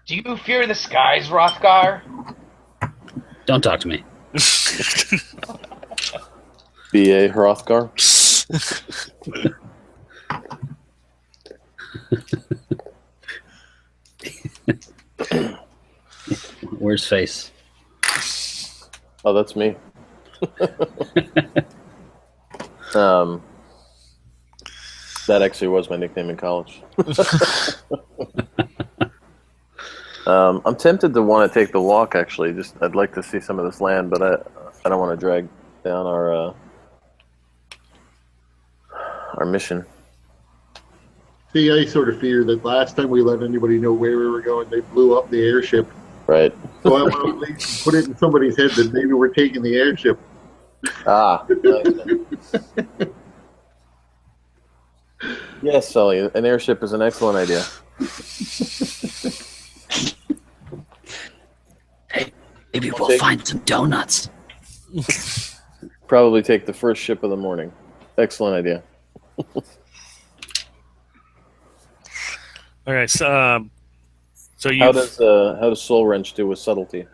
Do you fear the skies, Rothgar? Don't talk to me. B.A. Hrothgar. Where's Face? Oh, that's me. That actually was my nickname in college. I'm tempted to want to take the walk. Actually, I'd like to see some of this land, but I don't want to drag down our mission. See, I sort of fear that last time we let anybody know where we were going, they blew up the airship. Right. So I want to at least put it in somebody's head that maybe we're taking the airship. Ah. Yes, Sully. An airship is an excellent idea. Hey, maybe I'll we'll take- find some donuts. Probably take the first ship of the morning. Excellent idea. Okay, so you How does Soul Wrench do with subtlety?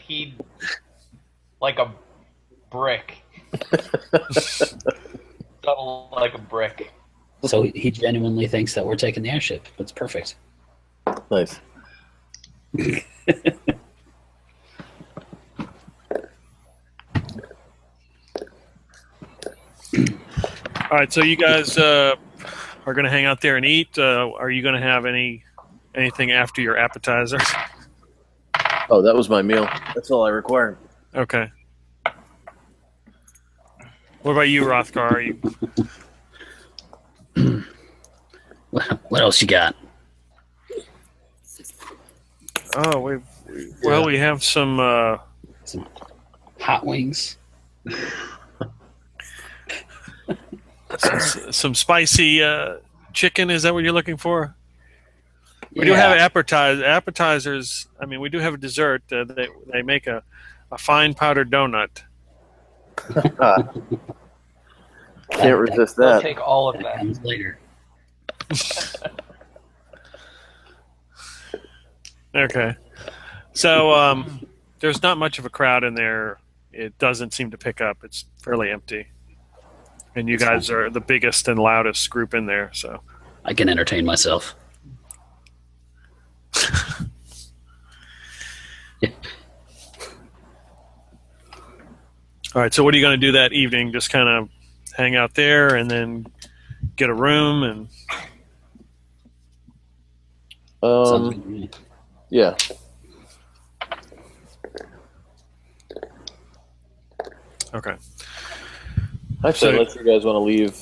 He like a brick. Subtle like a brick. So he genuinely thinks that we're taking the airship. That's perfect. Nice. all right? So you guys are going to hang out there and eat. Are you going to have anything after your appetizer? Oh, that was my meal. That's all I required. Okay. What about you, Rothgar? Are you... What else you got? Oh, we have some. Some hot wings. Some spicy chicken. Is that what you're looking for? We do have appetizers. I mean, we do have a dessert. They make a fine powdered donut. Can't resist We'll that. take all of That that. comes later. Okay. So there's not much of a crowd in there. It doesn't seem to pick up. It's fairly empty. And you guys are the biggest and loudest group in there. So I can entertain myself. all right. So what are you going to do that evening? Just kind of hang out there and then get a room and. Sounds good to me. Yeah. Okay. Actually, So- unless you guys want to leave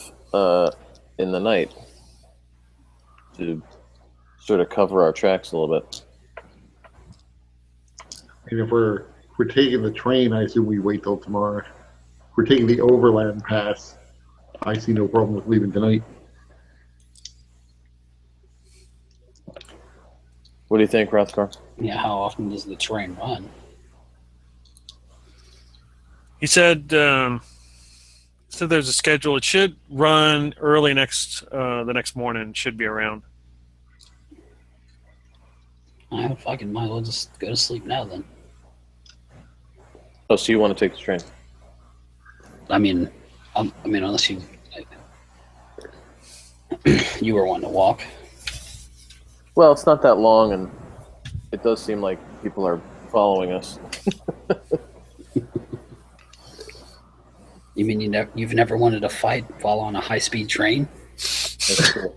in the night to sort of cover our tracks a little bit. And if we're taking the train, I assume we wait till tomorrow. If we're taking the overland pass, I see no problem with leaving tonight. What do you think, Rothgar? Yeah, how often does the train run? He said there's a schedule. It should run early the next morning. It should be around. I fucking might as well just go to sleep now then. Oh, so you want to take the train? I mean, unless you you were wanting to walk. Well, it's not that long, and it does seem like people are following us. You mean you've never wanted to fight while on a high-speed train? That's cool.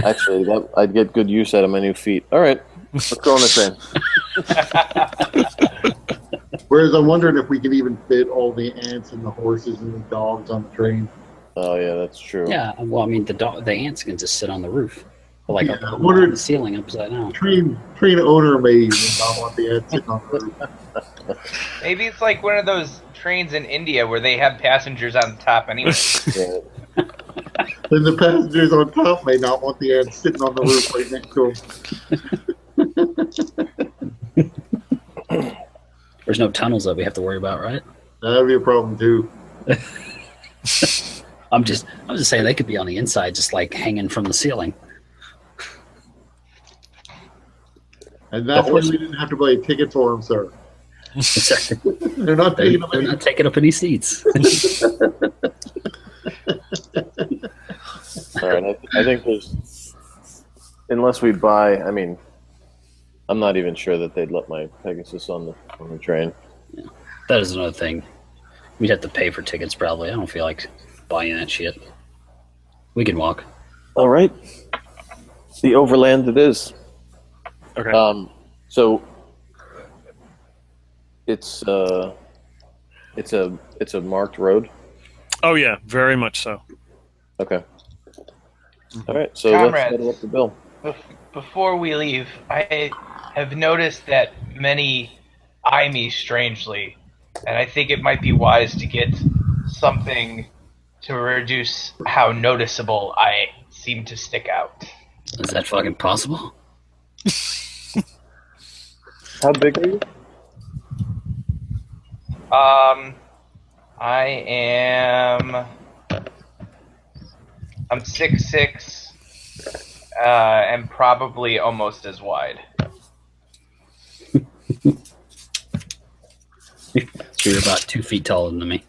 Actually, I'd get good use out of my new feet. All right, let's go on the train. Whereas I'm wondering if we can even fit all the ants and the horses and the dogs on the train. Oh yeah, that's true. Yeah. Well, I mean, the ants can just sit on the roof, or like Yeah, up I on wondered- the ceiling upside down. Train owner may not want the ants sitting on the roof. Maybe it's like one of those trains in India where they have passengers on top anyway. Yeah. Then the passengers on top may not want the ants sitting on the roof right next to them. There's no tunnels that we have to worry about, right? That'd be a problem too. I'm just saying they could be on the inside, just like hanging from the ceiling. And that's why we didn't have to buy a ticket for them, sir. They're not taking them. They're not taking up any seats. All right, I think there's, unless we buy. I mean, I'm not even sure that they'd let my Pegasus on the train. That is another thing. We'd have to pay for tickets probably. I don't feel like buying that shit. We can walk. All right, the overland it is. Okay. So it's a marked road. Oh yeah, very much so. Okay. All right, so Comrades. let's settle up the bill. Before we leave, I have noticed that many eye me strangely, and I think it might be wise to get something to reduce how noticeable I seem to stick out. Is that fucking possible? How big are you? I'm 6'6", and probably almost as wide. So you're about 2 feet taller than me.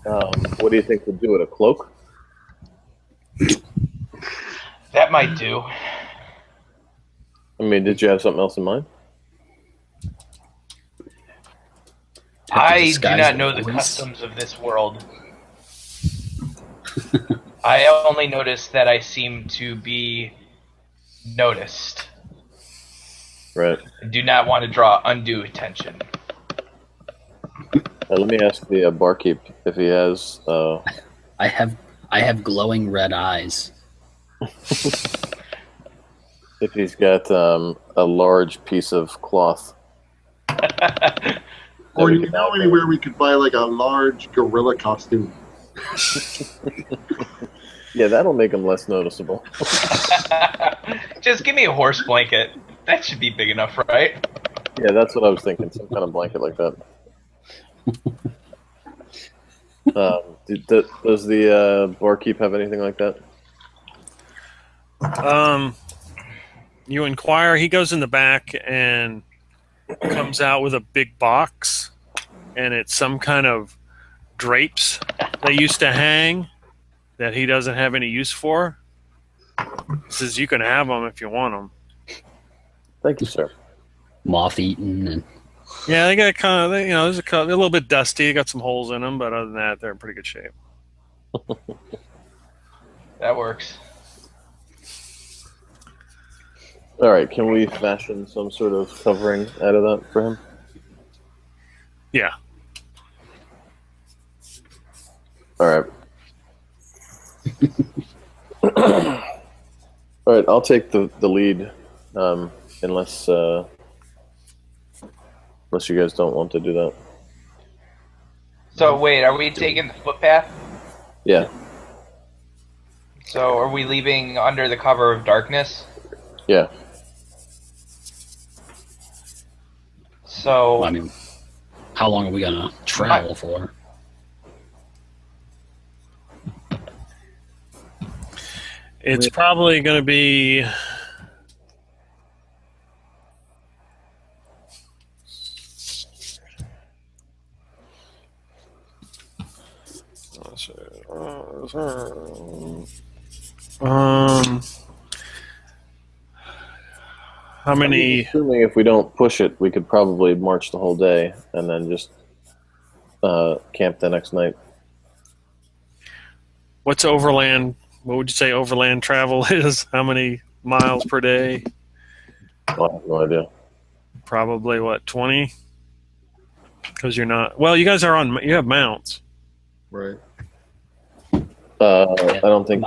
What do you think we'll do with a cloak? That might do. I mean, did you have something else in mind? Have to I do disguise not the know the voice. customs of this world. I only notice that I seem to be noticed. Right. I do not want to draw undue attention. Let me ask the barkeep if he has. I have glowing red eyes. If he's got a large piece of cloth. Or we you can know have anywhere we could buy like a large gorilla costume. Yeah, that'll make him less noticeable. Just give me a horse blanket. That should be big enough, right? Yeah, that's what I was thinking. Some kind of blanket like that. Does the barkeep have anything like that? You inquire. He goes in the back and comes out with a big box, and it's some kind of drapes they used to hang that he doesn't have any use for. He says you can have them if you want them. Thank you, sir. Moth eaten and Yeah, they got kind of, they're a little bit dusty. They got some holes in them, but other than that, they're in pretty good shape. That works. All right, can we fashion some sort of covering out of that for him? Yeah. All right. All right, I'll take the lead, unless you guys don't want to do that. So wait, are we taking the footpath? Yeah, So are we leaving under the cover of darkness? yeah. So I mean, how long are we gonna travel for? It's probably going to be. How many? Assuming if we don't push it, we could probably march the whole day and then just camp the next night. What's overland? What would you say overland travel is? How many miles per day? Oh, I have no idea. Probably what, 20? Because you're not. Well, you guys are on. You have mounts. Right. I don't think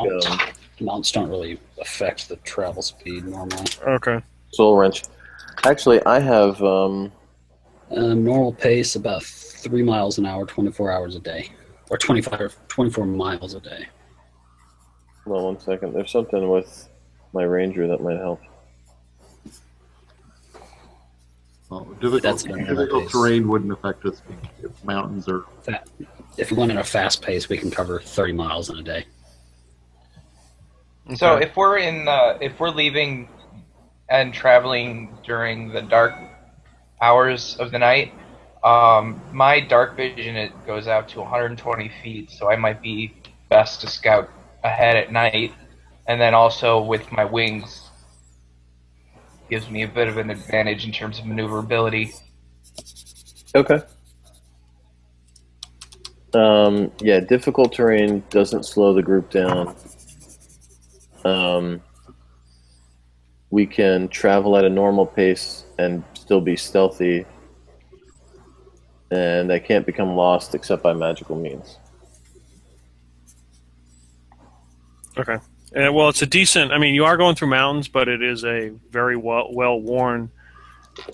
Mounts don't really affect the travel speed normally. Okay. Soul Wrench. Actually, I have. Normal pace about 3 miles an hour, 24 hours a day, or 24 miles a day. Well, 1 second. There's something with my Ranger that might help. Well, That's an difficult pace. terrain wouldn't affect us if mountains are. If we went at a fast pace, we can cover 30 miles in a day. So Okay. if we're leaving and traveling during the dark hours of the night, my dark vision it goes out to 120 feet, so I might be best to scout ahead at night, and then also with my wings gives me a bit of an advantage in terms of maneuverability. Okay. Yeah, difficult terrain doesn't slow the group down. We can travel at a normal pace and still be stealthy, and I can't become lost except by magical means. Okay. Well, it's a decent. I mean, you are going through mountains, but it is a very well worn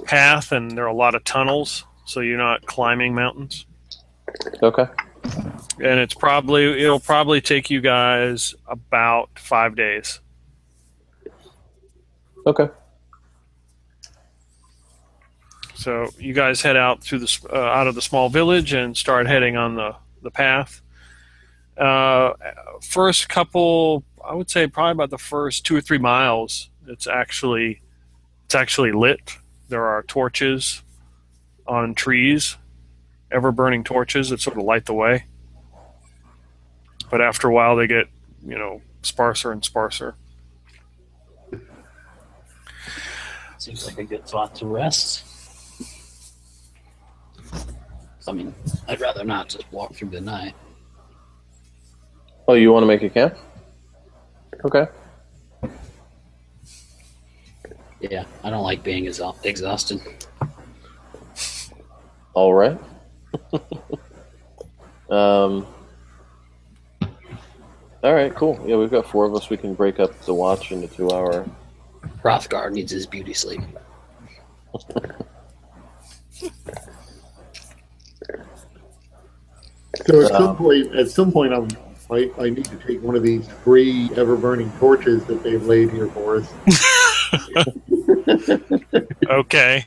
path, and there are a lot of tunnels, so you're not climbing mountains. Okay. And it'll probably take you guys about 5 days. Okay. So you guys head out through the out of the small village and start heading on the path. First couple, I would say probably about the first 2 or 3 miles, it's actually lit. There are torches on trees, ever burning torches that sort of light the way. But after a while, they get sparser and sparser. Seems like a good spot to rest. I mean, I'd rather not just walk through the night. Oh, you want to make a camp? Okay. Yeah, I don't like being exhausted. All right. All right, cool. Yeah, we've got 4 of us. We can break up the watch into 2-hour. Hrothgar needs his beauty sleep. So at some point, I need to take one of these free ever-burning torches that they've laid here for us. Okay.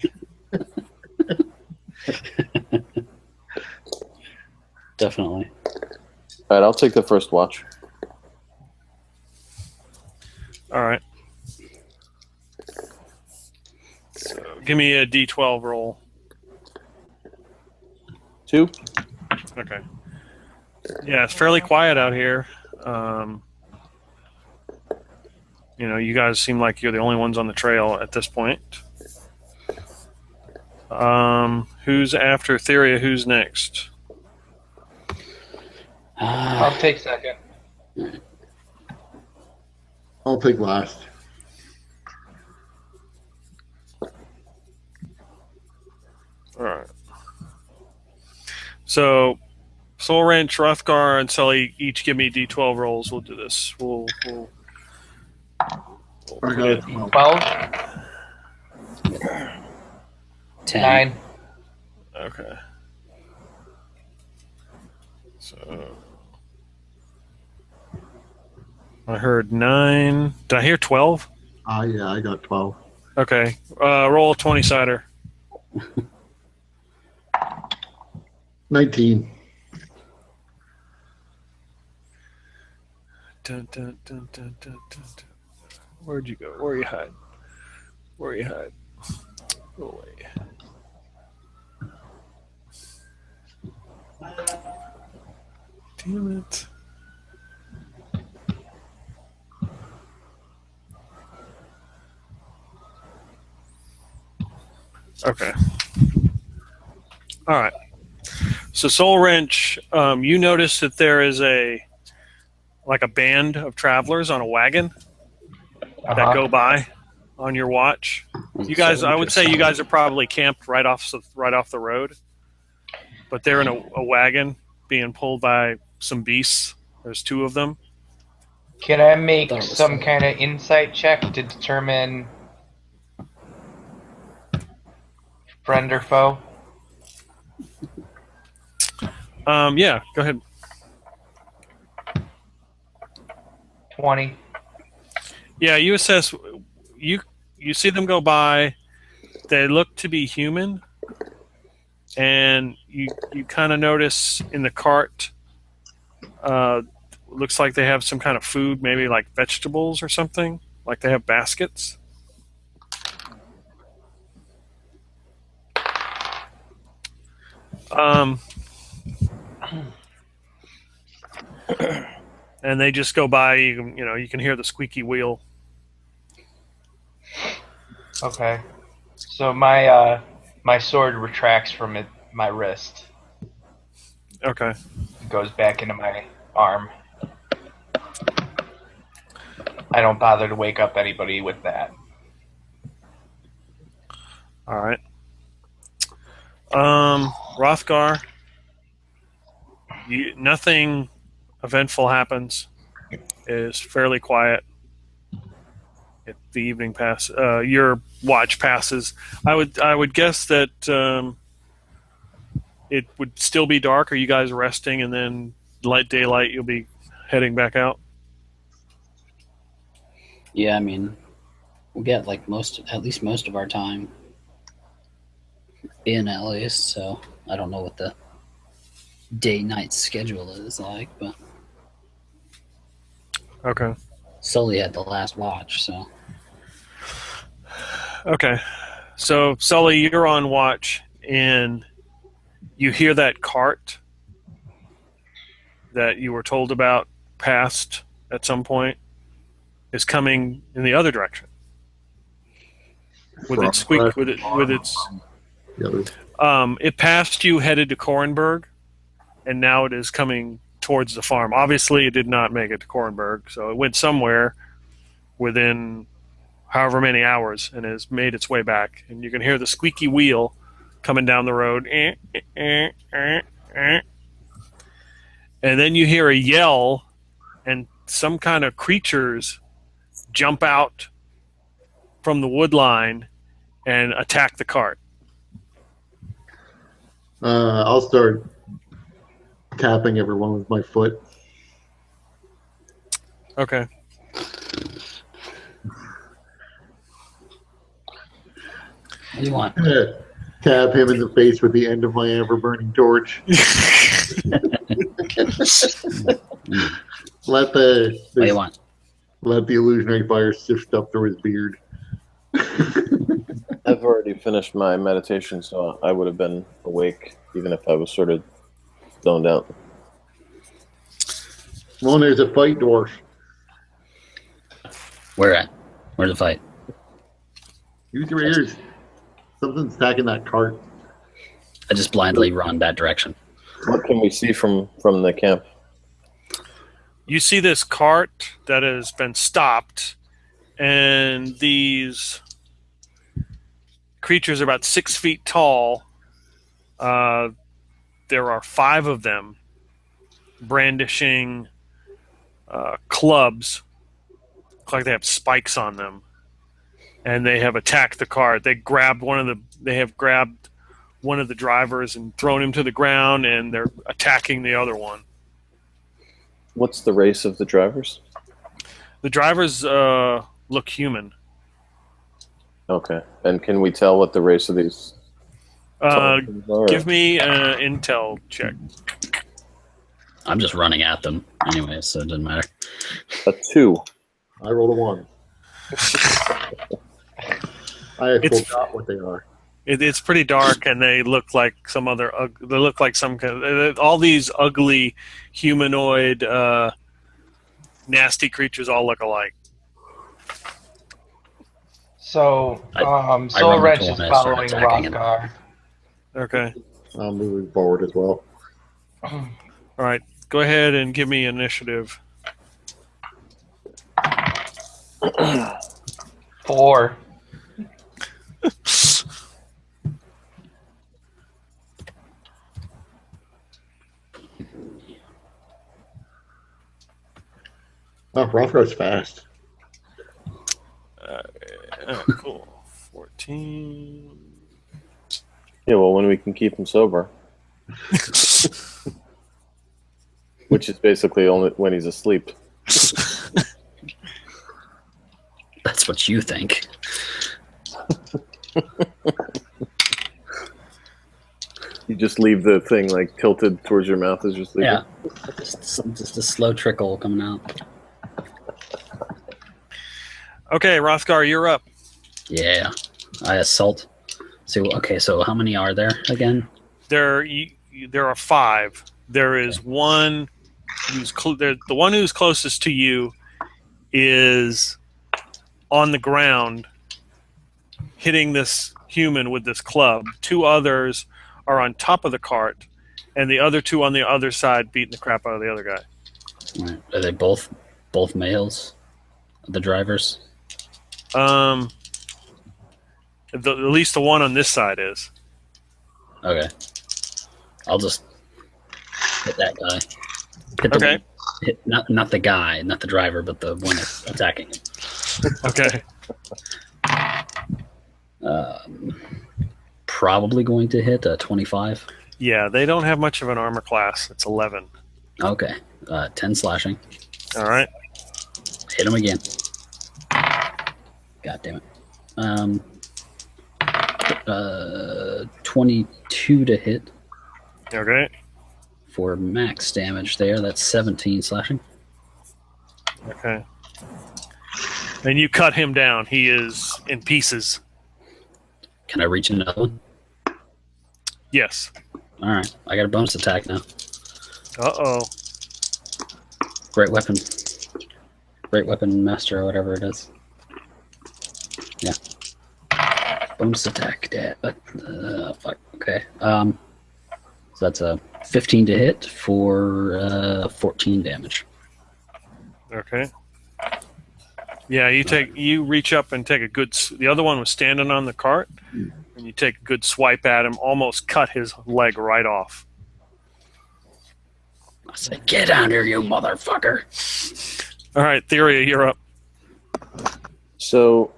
Definitely. All right, I'll take the first watch. All right. So give me a D12 roll. 2. Okay. Yeah, it's fairly quiet out here. You guys seem like you're the only ones on the trail at this point. Who's after Theria? Who's next? I'll take second. I'll take last. All right. So, Soul Wrench, Hrothgar, and Sully each give me D12 rolls. We'll do this. We'll I got it. 12, 10. 9. Okay. So I heard 9. Did I hear 12? Yeah, I got 12. Okay. Roll a 20-sider. 19. Dun, dun, dun, dun, dun, dun, dun. Where'd you go? Where you hide? Where you hide? Go away. Damn it. Okay. All right. So Soul Wrench, you notice that there is a band of travelers on a wagon that go by on your watch. You guys, I would say you guys are probably camped right off the road, but they're in a wagon being pulled by some beasts. There's 2 of them. Can I make some kind of insight check to determine friend or foe? Yeah, go ahead. 20. Yeah, you assess. You see them go by. They look to be human, and you kind of notice in the cart. Looks like they have some kind of food, maybe like vegetables or something. Like they have baskets. And they just go by. You can hear the squeaky wheel. Okay. So my my sword retracts from my wrist. Okay. It goes back into my arm. I don't bother to wake up anybody with that. All right. Rothgar, nothing eventful happens. It is fairly quiet. If the evening pass, your watch passes. I would guess that it would still be dark. Are you guys resting, and then light daylight you'll be heading back out? Yeah, I mean, we'll get like at least most of our time in at least. So I don't know what the day-night schedule is like, but Okay. Sully had the last watch, so Okay. So Sully, you're on watch, and you hear that cart that you were told about passed at some point is coming in the other direction with its squeak with its it passed you, headed to Korenberg, and now it is coming towards the farm. Obviously it did not make it to Korenberg, so it went somewhere within however many hours and has made its way back, and you can hear the squeaky wheel coming down the road. And then you hear a yell, and some kind of creatures jump out from the wood line and attack the cart. I'll start tapping everyone with my foot. Okay. what do you want? Tap him in the face with the end of my ever-burning torch. What do you want? Let the illusionary fire sift up through his beard. I've already finished my meditation, so I would have been awake even if I was sort of zoned out. Well, there's a fight, dwarf. Where at? Where's the fight? Use your ears. Something's attacking that cart. I just blindly run that direction. What can we see from the camp? You see this cart that has been stopped, and these creatures are about 6 feet tall. There are 5 of them brandishing clubs. Look like they have spikes on them, and they have attacked the cart. They have grabbed one of the drivers and thrown him to the ground, and they're attacking the other one. What's the race of the drivers? The drivers look human. Okay. And can we tell what the race of these are? Give me an intel check. I'm just running at them anyway, so it doesn't matter. A 2. I rolled a 1. I forgot what they are. It's pretty dark, and they look like some other. They look like some kind of, all these ugly humanoid, nasty creatures all look alike. So, run Soul the Wrench tool is and I start following attacking him. Rothgar. Okay. I'm moving forward as well. All right, go ahead and give me initiative. 4. Oh, Rothgar's fast. Cool. 14. Yeah, well, when we can keep him sober, which is basically only when he's asleep. That's what you think. You just leave the thing like tilted towards your mouth as you're sleeping. Yeah. Just a slow trickle coming out. Okay, Rothgar, you're up. Yeah. I assault. So, okay, so how many are there again? There are 5. There is one who's the one who's closest to you is on the ground hitting this human with this club. 2 others are on top of the cart, and the other 2 on the other side beating the crap out of the other guy. Right. Are they both males? The drivers? At least the one on this side is. Okay. I'll just hit that guy. Okay. Not the guy, not the driver, but the one that's attacking him. Okay. Probably going to hit a 25. Yeah, they don't have much of an armor class. It's 11. Okay. 10 slashing. All right. Hit him again. God damn it. 22 to hit Okay. for max damage there. That's 17 slashing. Okay. And you cut him down. He is in pieces. Can I reach another one? Yes. All right. I got a bonus attack now. Uh-oh. Great weapon master or whatever it is. Yeah. Bonus attack. Fuck. Okay. So that's a 15 to hit for 14 damage. Okay. Yeah, you reach up and take a good. The other one was standing on the cart, and you take a good swipe at him, almost cut his leg right off. I say, get down here, you motherfucker. All right, Theria, you're up. So,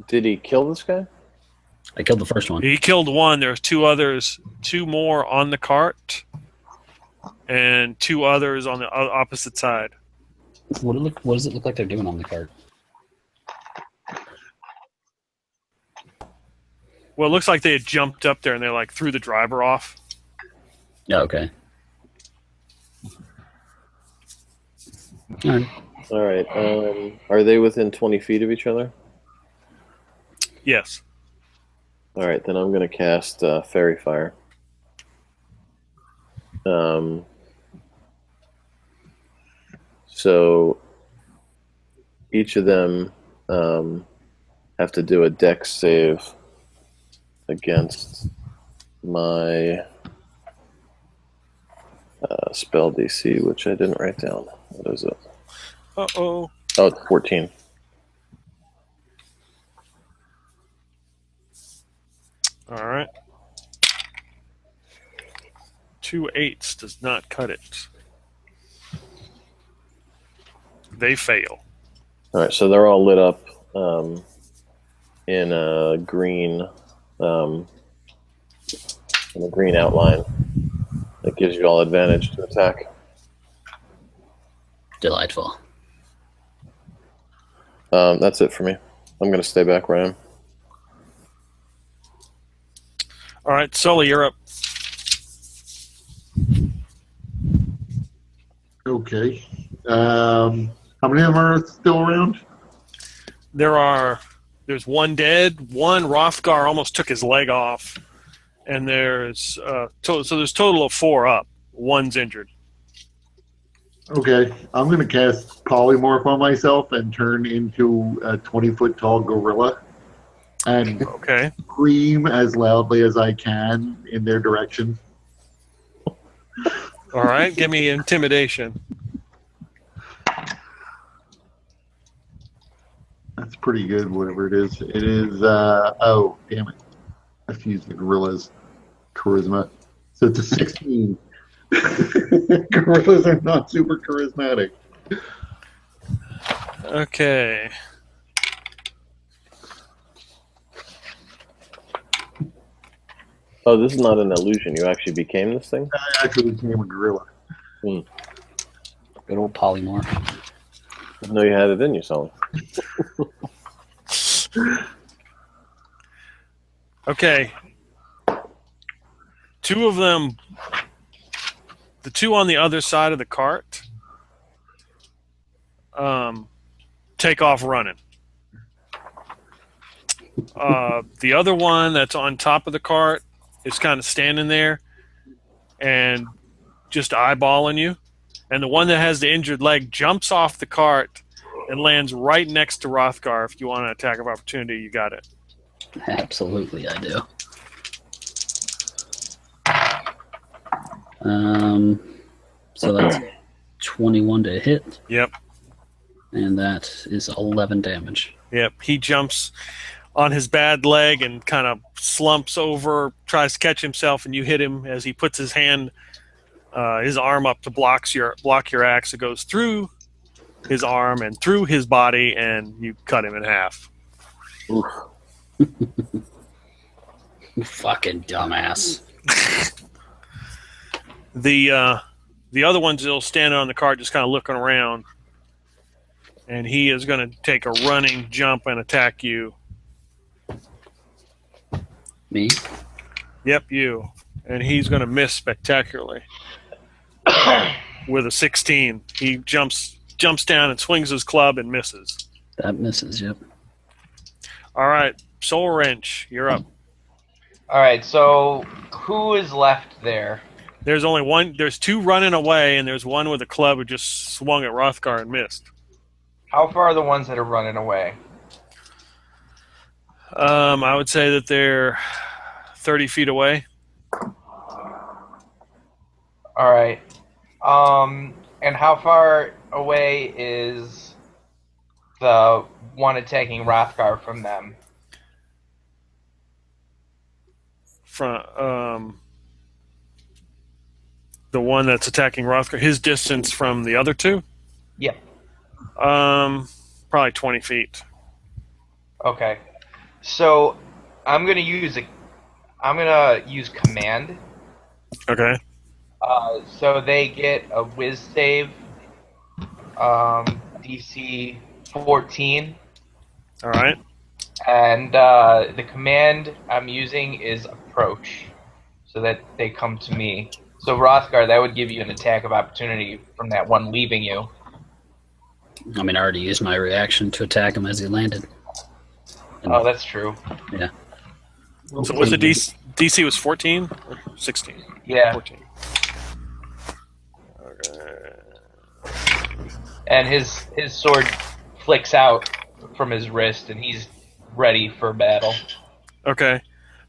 did he kill this guy? I killed the first one. He killed one. There's 2 others, 2 more on the cart, and 2 others on the opposite side. What does it look like they're doing on the cart? Well, it looks like they had jumped up there and they like threw the driver off. Yeah, okay. All right. All right. Are they within 20 feet of each other? Yes. All right, then I'm going to cast Fairy Fire. So each of them have to do a dex save against my spell DC, which I didn't write down. What is it? Uh-oh. Oh, it's 14. All right. 2 8s does not cut it. They fail. All right, so they're all lit up in a green outline that gives you all advantage to attack. Delightful. That's it for me. I'm going to stay back where I am. All right, Sully, you're up. Okay. How many of them are still around? There's one dead, one Rothgar almost took his leg off, and there's there's total of 4 up. One's injured. Okay. I'm going to cast Polymorph on myself and turn into a 20-foot tall gorilla and Okay. scream as loudly as I can in their direction. All right, give me intimidation. That's pretty good, whatever it is. It is, oh, damn it. I've used the gorilla's charisma. So it's a 16. Gorillas are not super charismatic. Okay. Oh, this is not an illusion. You actually became this thing? I actually became a gorilla. Good old polymorph. I didn't know you had it in you, Solomon. Okay. Two of them, the two on the other side of the cart, take off running. The other one that's on top of the cart is kind of standing there and just eyeballing you. And the one that has the injured leg jumps off the cart and lands right next to Rothgar. If you want an attack of opportunity, you got it. Absolutely, I do. So that's 21 to hit, Yep. and that is 11 damage. Yep. He jumps on his bad leg and kind of slumps over, tries to catch himself, and you hit him as he puts his hand, his arm up to block your axe. It goes through his arm and through his body, and you cut him in half. Oof. Fucking dumbass. The other one's still standing on the cart, just kind of looking around, and he is going to take a running jump and attack you. Me? Yep, you. And he's going to miss spectacularly with a 16. He jumps down and swings his club and misses. That misses, yep. All right, Soul Wrench, you're up. All right, so who is left there? There's only one. There's two running away, and there's one with a club who just swung at Rothgar and missed. How far are the ones that are running away? I would say that they're 30 feet away. All right. And how far away is the one attacking Rothgar from them? From the one that's attacking Rothgar, his distance from the other two? Yep. Probably 20 feet. Okay. So I'm gonna use command. Okay. So they get a whiz save, DC 14, All right. and the command I'm using is approach, so that they come to me. So Rothgar, that would give you an attack of opportunity from that one leaving you. I mean, I already used my reaction to attack him as he landed. Oh, that's true. Yeah. So what's the DC was 14 or 16? Yeah. 14. Okay. And his sword flicks out from his wrist, and he's ready for battle. Okay.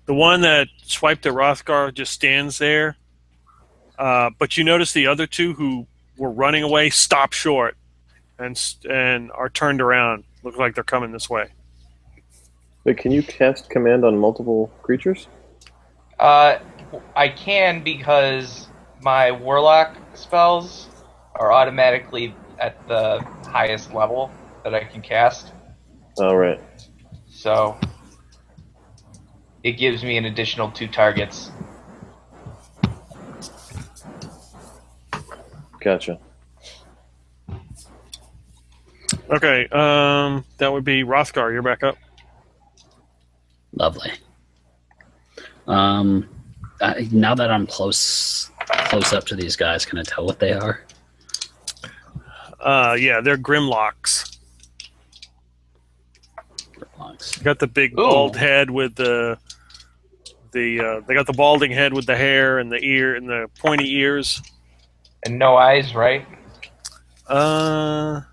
The one that swiped at Rothgar just stands there, but you notice the other two who were running away stop short and are turned around. Look like they're coming this way. Wait, can you cast command on multiple creatures? I can, because my warlock spells are automatically at the highest level that I can cast. Oh, right. So it gives me an additional 2 targets. Gotcha. Okay. That would be Rothgar. You're back up. Lovely. Now that I'm close up to these guys, can I tell what they are? Yeah, they're Grimlocks. Grimlocks. They got the big bald head with they got the balding head with the hair and the ear and the pointy ears. And no eyes, right? No,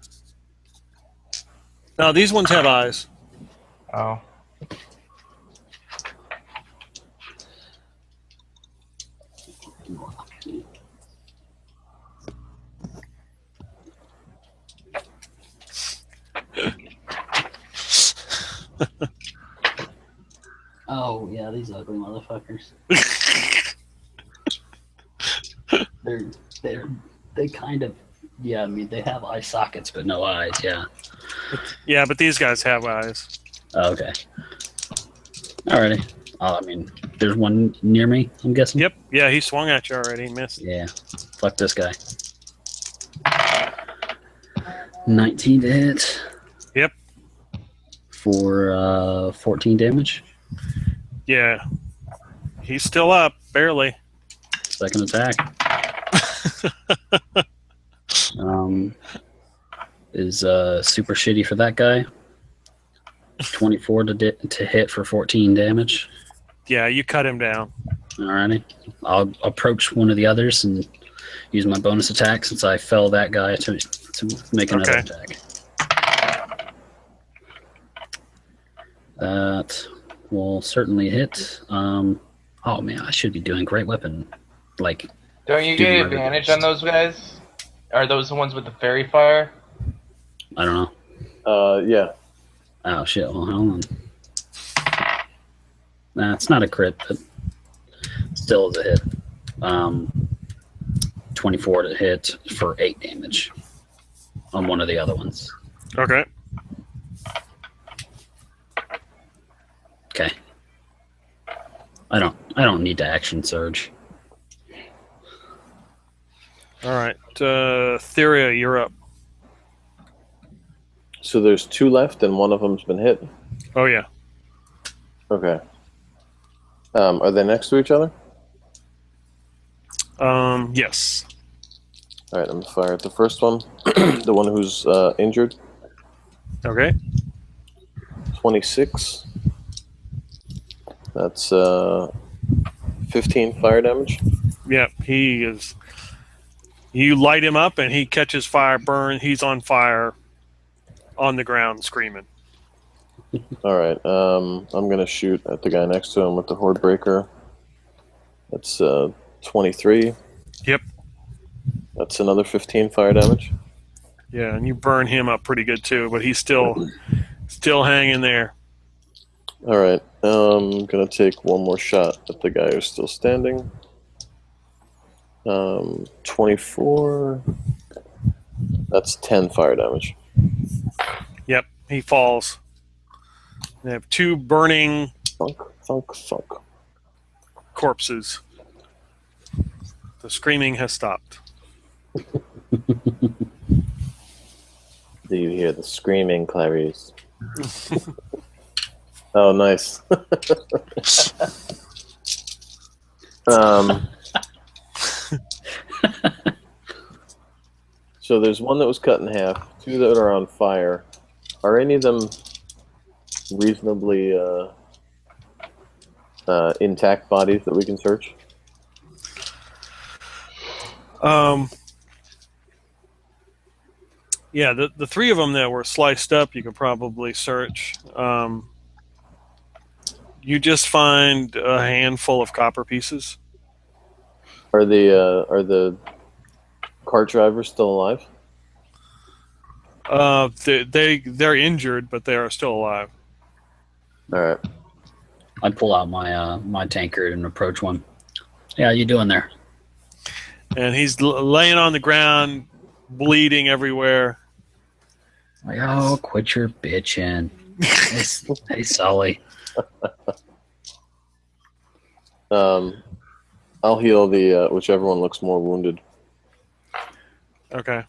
these ones have eyes. Oh. Oh yeah, these ugly motherfuckers. They kind of, yeah. I mean, they have eye sockets but no eyes. Yeah. Yeah, but these guys have eyes. Oh, okay. Alrighty. I mean, there's one near me. I'm guessing. Yep. Yeah, he swung at you already. Missed. Yeah. Fuck this guy. 19 to hit. Yep. For 14 damage. Yeah. He's still up, barely. Second attack. Is super shitty for that guy. 24 to hit for 14 damage. Yeah, you cut him down. Alrighty. I'll approach one of the others and use my bonus attack since I fell that guy to make another attack. That will certainly hit. Oh man, I should be doing great weapon. Like, Don't you get advantage on those guys? Are those the ones with the fairy fire? I don't know. Yeah. Oh shit! Well, hold on. Nah, it's not a crit, but still is a hit. 24 to hit for 8 damage on one of the other ones. Okay. Okay. I don't need to action surge. All right. Theria, you're up. So there's 2 left, and one of them's been hit. Oh, yeah. Okay. Are they next to each other? Yes. All right, I'm gonna fire at the first one, the one who's injured. Okay. 26. That's 15 fire damage. Yep, he is. You light him up, and he catches fire, burn. He's on fire, on the ground, screaming. All right. I'm gonna shoot at the guy next to him with the Horde Breaker. That's 23. Yep. That's another 15 fire damage. Yeah, and you burn him up pretty good too, but he's still hanging there. All right. I'm gonna take one more shot at the guy who's still standing. 24. That's 10 fire damage. Yep, he falls. They have 2 burning Thunk, thunk, thunk. corpses. The screaming has stopped. Do you hear the screaming, Clarice? Oh, nice. So there's one that was cut in half, 2 that are on fire. Are any of them reasonably intact bodies that we can search? Yeah, the 3 of them that were sliced up, you could probably search. You just find a handful of copper pieces. Are the cart drivers still alive? They're injured, but they are still alive. All right. I pull out my my tankard and approach one. Yeah, how you doing there? And he's laying on the ground, bleeding everywhere. Like, oh, quit your bitching. Hey, Sully. I'll heal the whichever one looks more wounded. Okay.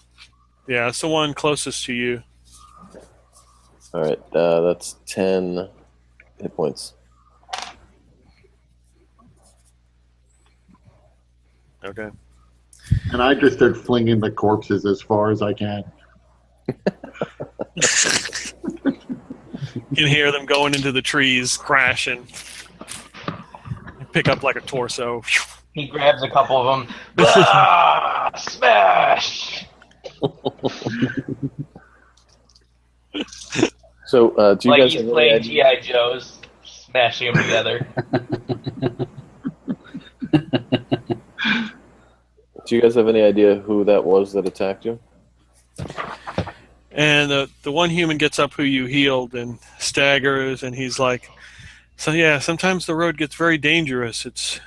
Yeah, it's the one closest to you. All right, that's 10 hit points. Okay. And I just start flinging the corpses as far as I can. You can hear them going into the trees, crashing. You pick up like a torso. He grabs a couple of them. Ah, smash! So, do you Like guys he's have any playing idea? G.I. Joes, smashing them together. Do you guys have any idea who that was that attacked you? And the one human gets up who you healed and staggers, and he's like, "So yeah, sometimes the road gets very dangerous. It's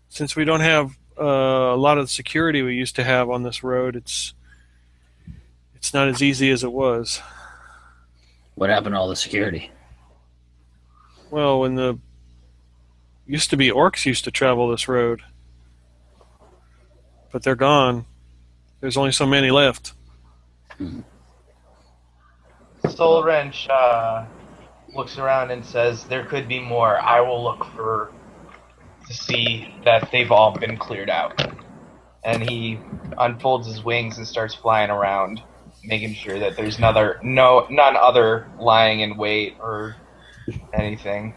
since we don't have a lot of the security we used to have on this road. It's not as easy as it was. What happened to all the security? Well, when the used to be orcs used to travel this road, but they're gone. There's only so many left." Soul Wrench looks around and says, "There could be more. I will look to see that they've all been cleared out." And he unfolds his wings and starts flying around, making sure that there's none other lying in wait or anything.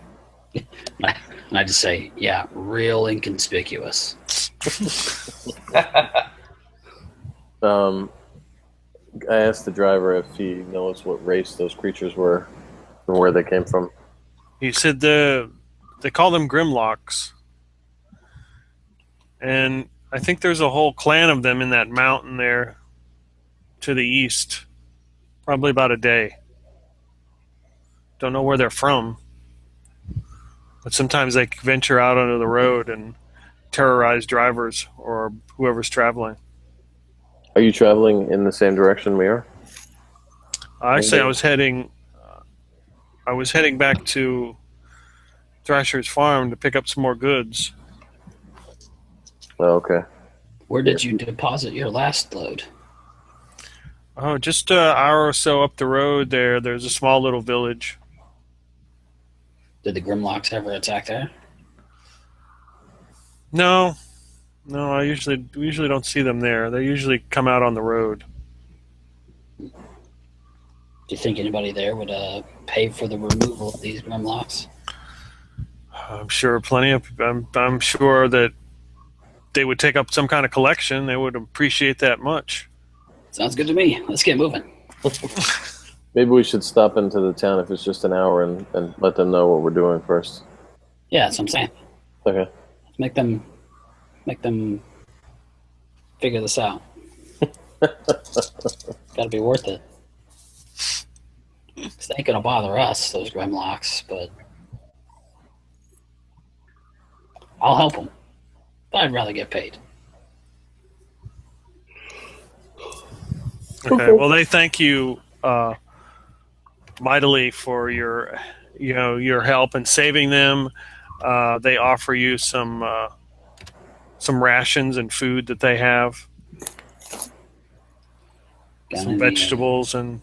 And I just say, yeah, real inconspicuous. I asked the driver if he knows what race those creatures were and where they came from. He said they call them Grimlocks. And I think there's a whole clan of them in that mountain there to the east. Probably about a day. Don't know where they're from. But sometimes they venture out onto the road and terrorize drivers or whoever's traveling. Are you traveling in the same direction we are? Actually, I was heading back to Thrasher's farm to pick up some more goods. Oh, okay. Where did you deposit your last load? Oh, just an hour or so up the road there's a small little village. Did the Grimlocks ever attack there? No, we usually don't see them there. They usually come out on the road. Do you think anybody there would pay for the removal of these Grimlocks? I'm sure I'm sure that they would take up some kind of collection. They would appreciate that much. Sounds good to me. Let's get moving. Maybe we should stop into the town if it's just an hour and let them know what we're doing first. Yeah, that's what I'm saying. Okay. Let's make them figure this out. Gotta be worth it. 'Cause they ain't gonna bother us, those Grimlocks, but I'll help them. But I'd rather get paid. Okay. Well, they thank you mightily for your help in saving them. They offer you some rations and food that they have, Got some any, vegetables, and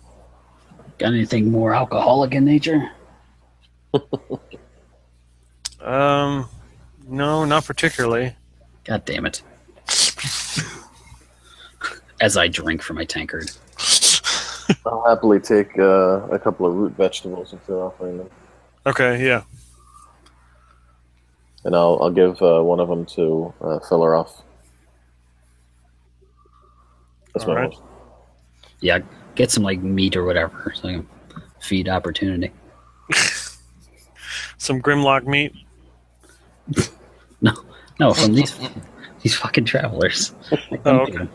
got anything more alcoholic in nature? no, not particularly. God damn it. As I drink from my tankard. I'll happily take a couple of root vegetables if they're offering them. Okay. Yeah. And I'll give one of them to Filler off. That's All my right. most. Yeah, get some like meat or whatever. So I can feed opportunity. Some Grimlock meat. No, from these fucking travelers. Like, Oh, okay.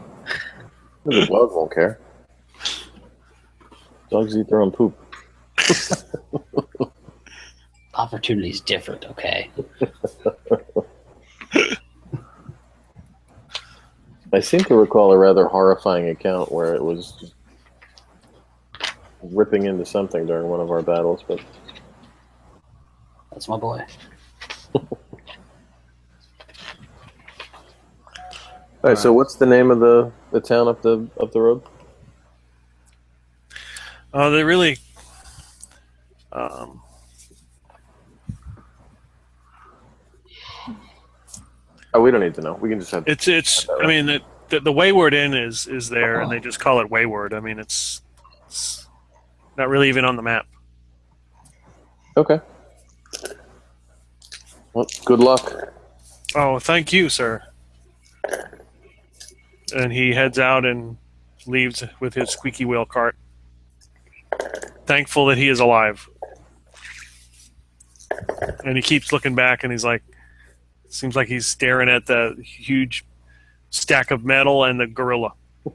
The dog won't care. Dogs eat their own poop. Opportunity's different, okay? I seem to recall a rather horrifying account where it was just ripping into something during one of our battles, but That's my boy. all right. So, what's the name of the town up the road? They really. Oh, we don't need to know. We can just have. It's. I mean, the Wayward Inn is there, and they just call it Wayward. I mean, it's not really even on the map. Okay. Well, good luck. Oh, thank you, sir. And he heads out and leaves with his squeaky wheel cart. Thankful that he is alive. And he keeps looking back, and he's like, seems like he's staring at the huge stack of metal and the gorilla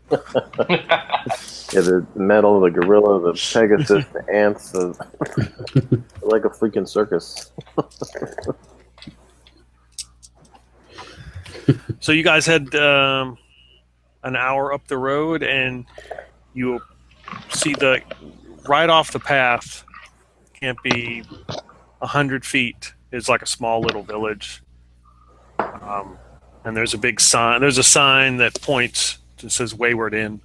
Yeah, the metal, the gorilla, the Pegasus, the ants, like a freaking circus. So you guys had an hour up the road, and you see the right off the path. Can't be 100 feet. Is like a small little village, and there's a big sign. There's a sign that points to says Wayward Inn.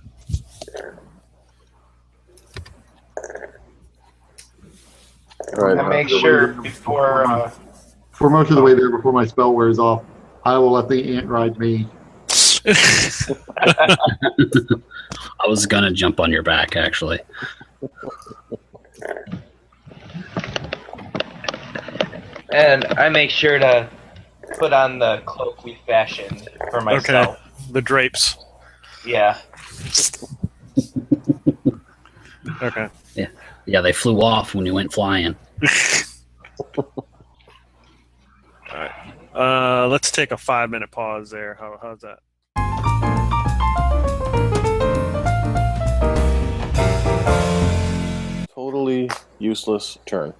All right. I make sure before. For most of the way there, before my spell wears off, I will let the ant ride me. I was gonna jump on your back, actually. And I make sure to put on the cloak we fashioned for myself. Okay, the drapes. Yeah. Okay. Yeah, they flew off when you went flying. Let's take a 5-minute pause there. How's that? Totally useless turn.